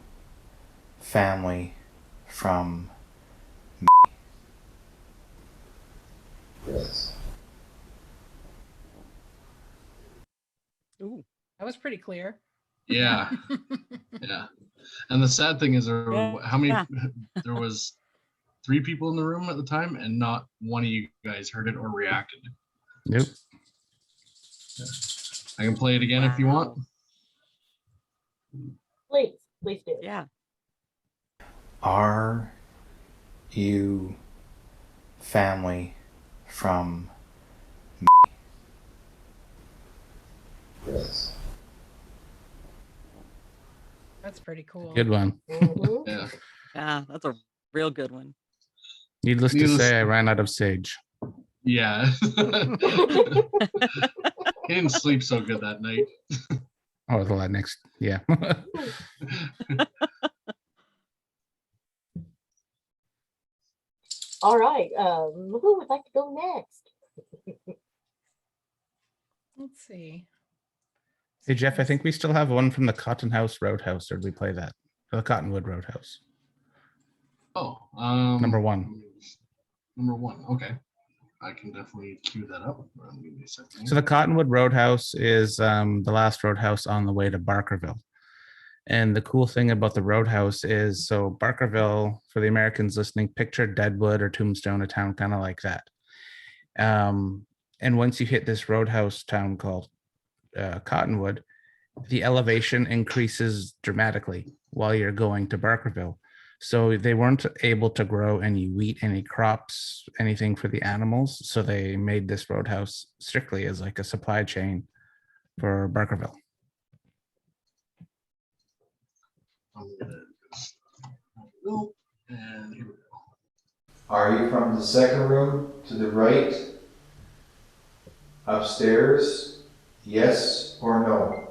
family from me? Yes. Ooh, that was pretty clear. Yeah, yeah. And the sad thing is, there was 3 people in the room at the time, and not one of you guys heard it or reacted. Nope. Yeah. I can play it again if you want. Please do. Yeah. Are you family from me? Yes. That's pretty cool. Good one. Yeah. Yeah, that's a real good one. Needless to say, I ran out of sage. Yeah. He didn't sleep so good that night. Oh, the next, yeah. All right. Who would like to go next? Let's see. Hey Jeff, I think we still have one from the Cotton House Roadhouse, or did we play that? Or the Cottonwood Roadhouse. Oh, number 1. Number 1. Okay, I can definitely cue that up. Give me a second. So the Cottonwood Roadhouse is the last roadhouse on the way to Barkerville. And the cool thing about the roadhouse is, so Barkerville, for the Americans listening, picture Deadwood or Tombstone, a town kind of like that. And once you hit this roadhouse town called Cottonwood, the elevation increases dramatically while you're going to Barkerville. So they weren't able to grow any wheat, any crops, anything for the animals. So they made this roadhouse strictly as like a supply chain for Barkerville. And here we go. Are you from the second room to the right? Upstairs? Yes or no?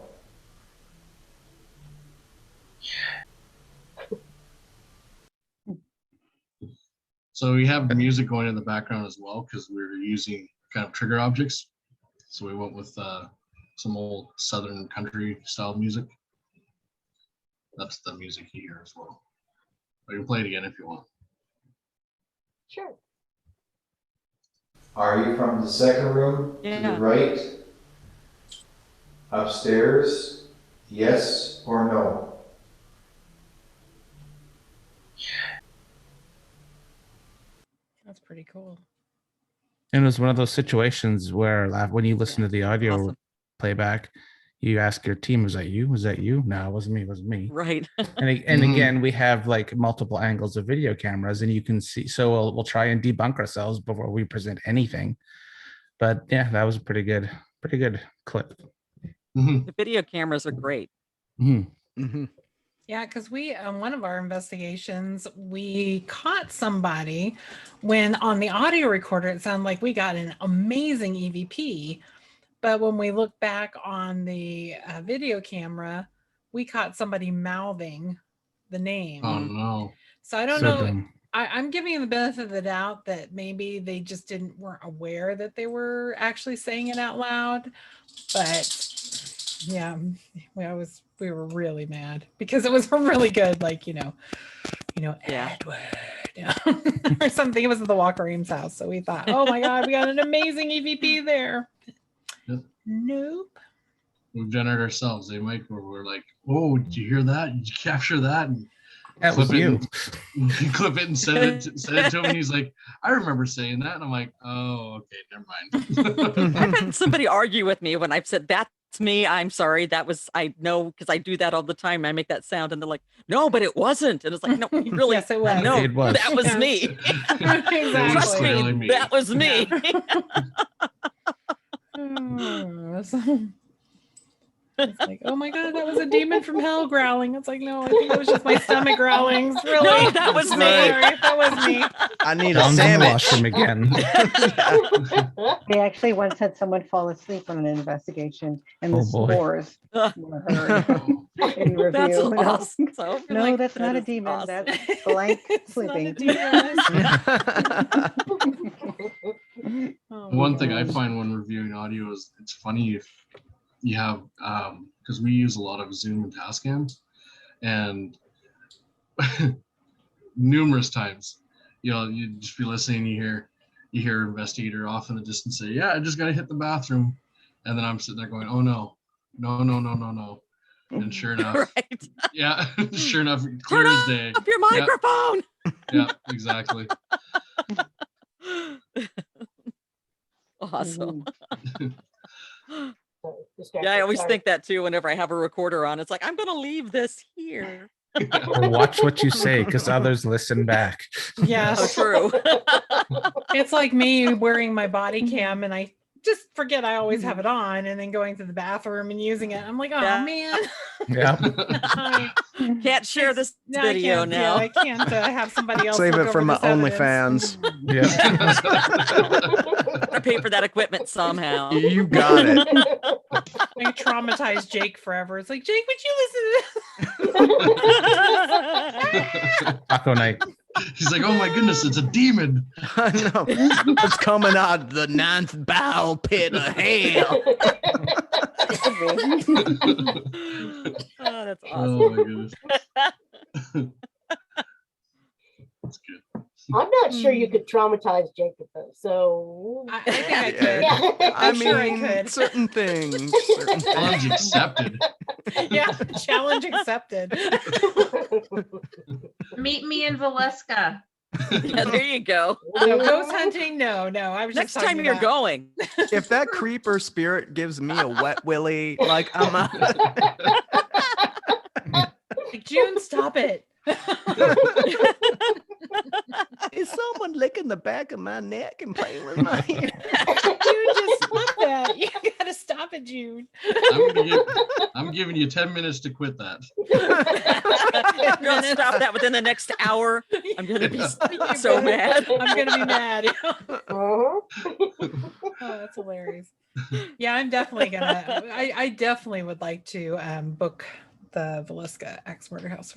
So we have music going in the background as well, because we're using kind of trigger objects. So we went with some old Southern country style music. That's the music you hear as well. But you can play it again if you want. Sure. Are you from the second room to the right? Upstairs? Yes or no? That's pretty cool. And it was one of those situations where when you listen to the audio playback, you ask your team, was that you? Was that you? No, it wasn't me. It wasn't me. Right. And again, we have like multiple angles of video cameras, and you can see. So we'll try and debunk ourselves before we present anything. But yeah, that was a pretty good clip. The video cameras are great. Yeah, because we, on one of our investigations, we caught somebody when on the audio recorder, it sounded like we got an amazing EVP. But when we look back on the video camera, we caught somebody mouthing the name. Oh, no. So I don't So know. dumb. I'm giving you the benefit of the doubt that maybe they just weren't aware that they were actually saying it out loud. But yeah, we were really mad because it was a really good, like, Edward or something. It was at the Walker Eames house. So we thought, oh my God, we got an amazing EVP there. Yep. Nope. We've done it ourselves, Mike? Where we're like, oh, did you hear that? Did you capture that? And that was you. Clip it and send it to him. And he's like, I remember saying that. And I'm like, oh, okay, never mind. I've had somebody argue with me when I've said it's me. I'm sorry. That was, I know, because I do that all the time. I make that sound and they're like, no, but it wasn't. And it's like, no, really, Yes, it was. no, It was. that was Yes. me. Trust Clearly me, me. that was me. It's like, oh my God, that was a demon from hell growling. It's like, no, I think it was just my stomach growling. It's really, No, that was I'm me. sorry, that was me. I need a John's gonna sandwich. watch him again. We actually once had someone fall asleep on an investigation, and the Oh, boy. snores were heard in review. That's And I'm awesome. like, So I'm no, like, that's that not a is demon. awesome. That's blank It's not a sleeping. demon. Oh my One thing I gosh. find when reviewing audio is it's funny if you have because we use a lot of Zoom and Tascam, and numerous times, you just be listening, you hear investigator off in the distance say, "Yeah, I just got to hit the bathroom," and then I'm sitting there going, "Oh no, no," and sure enough, Right. yeah, sure enough, clear Turn as day. off your Yeah, microphone. yeah, exactly. Awesome. Distracted, Yeah, I always sorry. think that too whenever I have a recorder on. It's like, I'm going to leave this here. Or watch what you say, because others listen back. Yes. Oh, true. It's like me wearing my body cam and I just forget I always have it on and then going to the bathroom and using it. I'm like, oh Yeah. man. Yeah. Can't share this No, video I can't, now. Yeah, I can't have somebody else Save look it for over my this evidence. OnlyFans. Yeah. I pay for that equipment somehow. You got it. I traumatized Jake forever. It's like, Jake, would you listen to this? Taco night. He's like, "Oh my goodness, it's a demon." I know. It's coming out the ninth bowel pit of hell. Oh, that's awesome. Oh my goodness. That's good. I'm not sure you could traumatize Jacob though. So I think I could. Yeah. I I'm sure I mean, could. certain things. Challenge accepted. Yeah, challenge accepted. Meet me in Valeska. Yeah, there you go. No, ghost hunting? No. I was Next just time talking you're about- going. If that creeper spirit gives me a wet willy, like I'm out. Like, June, stop it. Is someone licking the back of my neck and playing with my hair? June, just stop that. You gotta stop it, June. I'm giving you 10 minutes to quit that. If you don't stop that within the next hour, I'm gonna be so mad. I'm gonna be mad. Oh, that's hilarious. Yeah, I'm definitely gonna. I definitely would like to book the Valeska Axe Murder House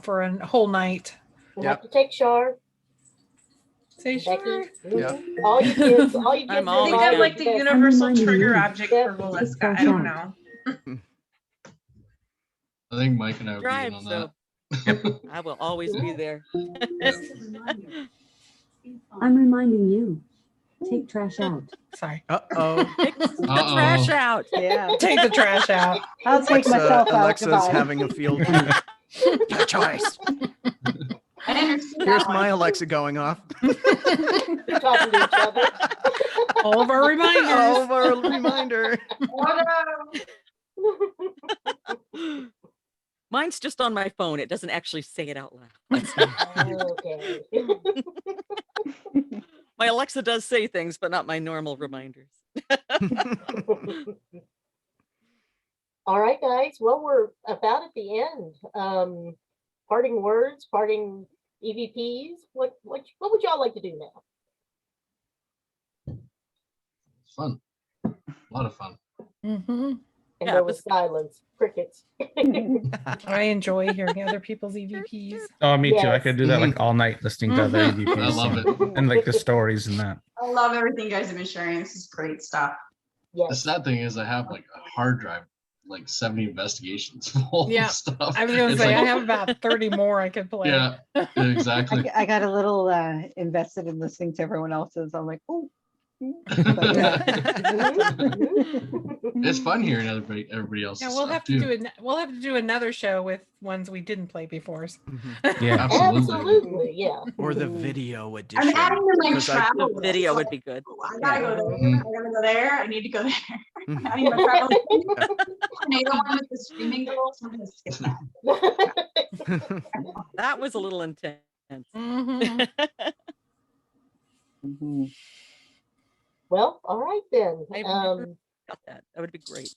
for a whole night. You have to take Char. Say Becky. sure. Yeah. All you kids, I'm I think always I'm down. like the universal trigger object for Valeska. I don't know. I think Mike and I would be Drive, in on so that. I will always be there. I'm reminding you. Take trash out. Sorry. Uh-oh. Take the trash out. Yeah. Take the trash out. I'll take myself out. Alexa's Goodbye. having a field trip. Your choice. I understand Here's that one. my Alexa going off. They're talking to each other. All of our reminders. All of our reminder. Mine's just on my phone. It doesn't actually say it out loud. Okay. My Alexa does say things, but not my normal reminders. All right, guys. Well, we're about at the end. Parting words, parting EVPs. What would y'all like to do now? Fun. A lot of fun. Mm-hmm. And there was silence, crickets. I enjoy hearing other people's EVPs. Oh, me too. I Yes. could do that like all night listening to other EVPs. I love it. And like the stories and that. I love everything you guys have been sharing. This is great stuff. The Yes. sad thing is I have like a hard drive, like 70 investigations full Yeah. of stuff. I was gonna It's say like- I have about 30 more I could play. Yeah, exactly. I got a little invested in listening to everyone else's. I'm like, oh. It's fun hearing everybody else's Yeah, we'll stuff have to too. we'll have to do another show with ones we didn't play before. Yeah. Absolutely, yeah. Or the video edition. I'm adding to my 'cause I- travel. The video would be good. I gotta go there. Mm. I gotta go there. I need to go there. I'm a traveling tornado one with the screaming girls. I'm gonna skip that. That was a little intense. Well, all right then. I've never got that. That would be great.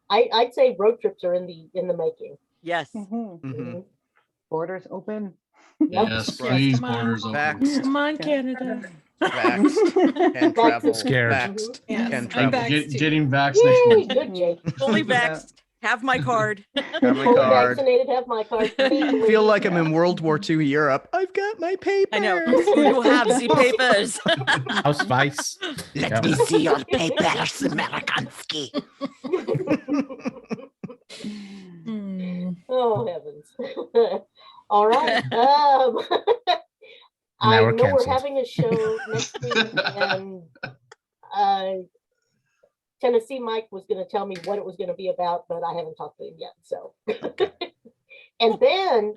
I'd say road trips are in the making. Yes. Borders open. Yes, please, borders open. Come on, Canada. Vaxxed. Can travel. Scared. Vaxxed. Yes, Can I'm travel. vaxxed too. Getting vaxxed next Yay, week. good, Jake. Fully vaxxed. Have my card. Have my Fully card. vaccinated, have my card. Feel like I'm in World War II Europe. I've got my papers. I know. You have the papers. Ausweis. Let me see your papers, Amerikanski. Oh heavens. All right. Now I we're know we're canceled. having a show next week, and Tennessee Mike was going to tell me what it was going to be about, but I haven't talked to him yet. So, and then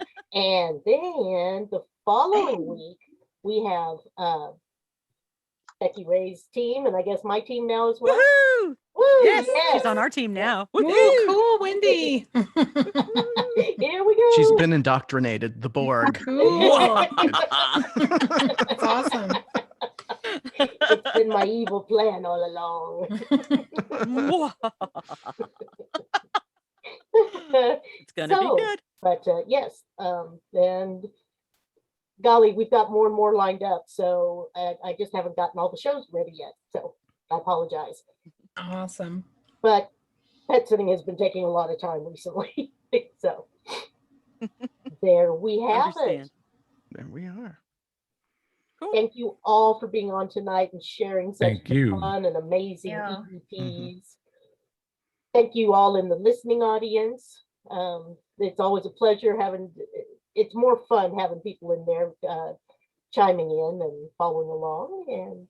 the following week we have Becky Ray's team, and I guess my team now as well. Woohoo! Woo! Yes, she's on our team now. Woo, Woohoo! cool, Wendy. Here we go. She's been indoctrinated. The Borg. Cool. That's awesome. It's been my evil plan all along. It's gonna be good. But yes, and golly, we've got more and more lined up. So I just haven't gotten all the shows ready yet. So I apologize. Awesome. But pet sitting has been taking a lot of time recently. So there we have it. There we are. Cool. Thank you all for being on tonight and sharing such Thank you. fun and amazing Yeah. EVPs. Thank you all in the listening audience. It's always a pleasure it's more fun having people in there chiming in and following along. And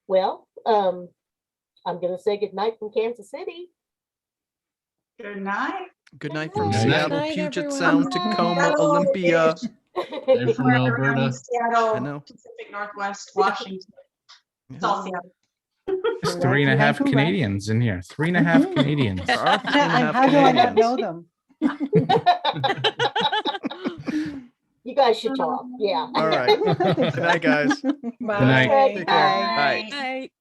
well, I'm going to say good night from Kansas City. Good night. Good night from Good Seattle, night, Puget everyone. Sound, Tacoma, Olympia. Dave from Alberta. Seattle, I know. Pacific Northwest, Washington. It's all Seattle. There's 3.5 Vancouver. Canadians in here. 3.5 Canadians. There are 3.5 How do I not Canadians. know them? You guys should talk. Yeah. All right. Good night, guys. Bye. night. Take care. Bye. Night.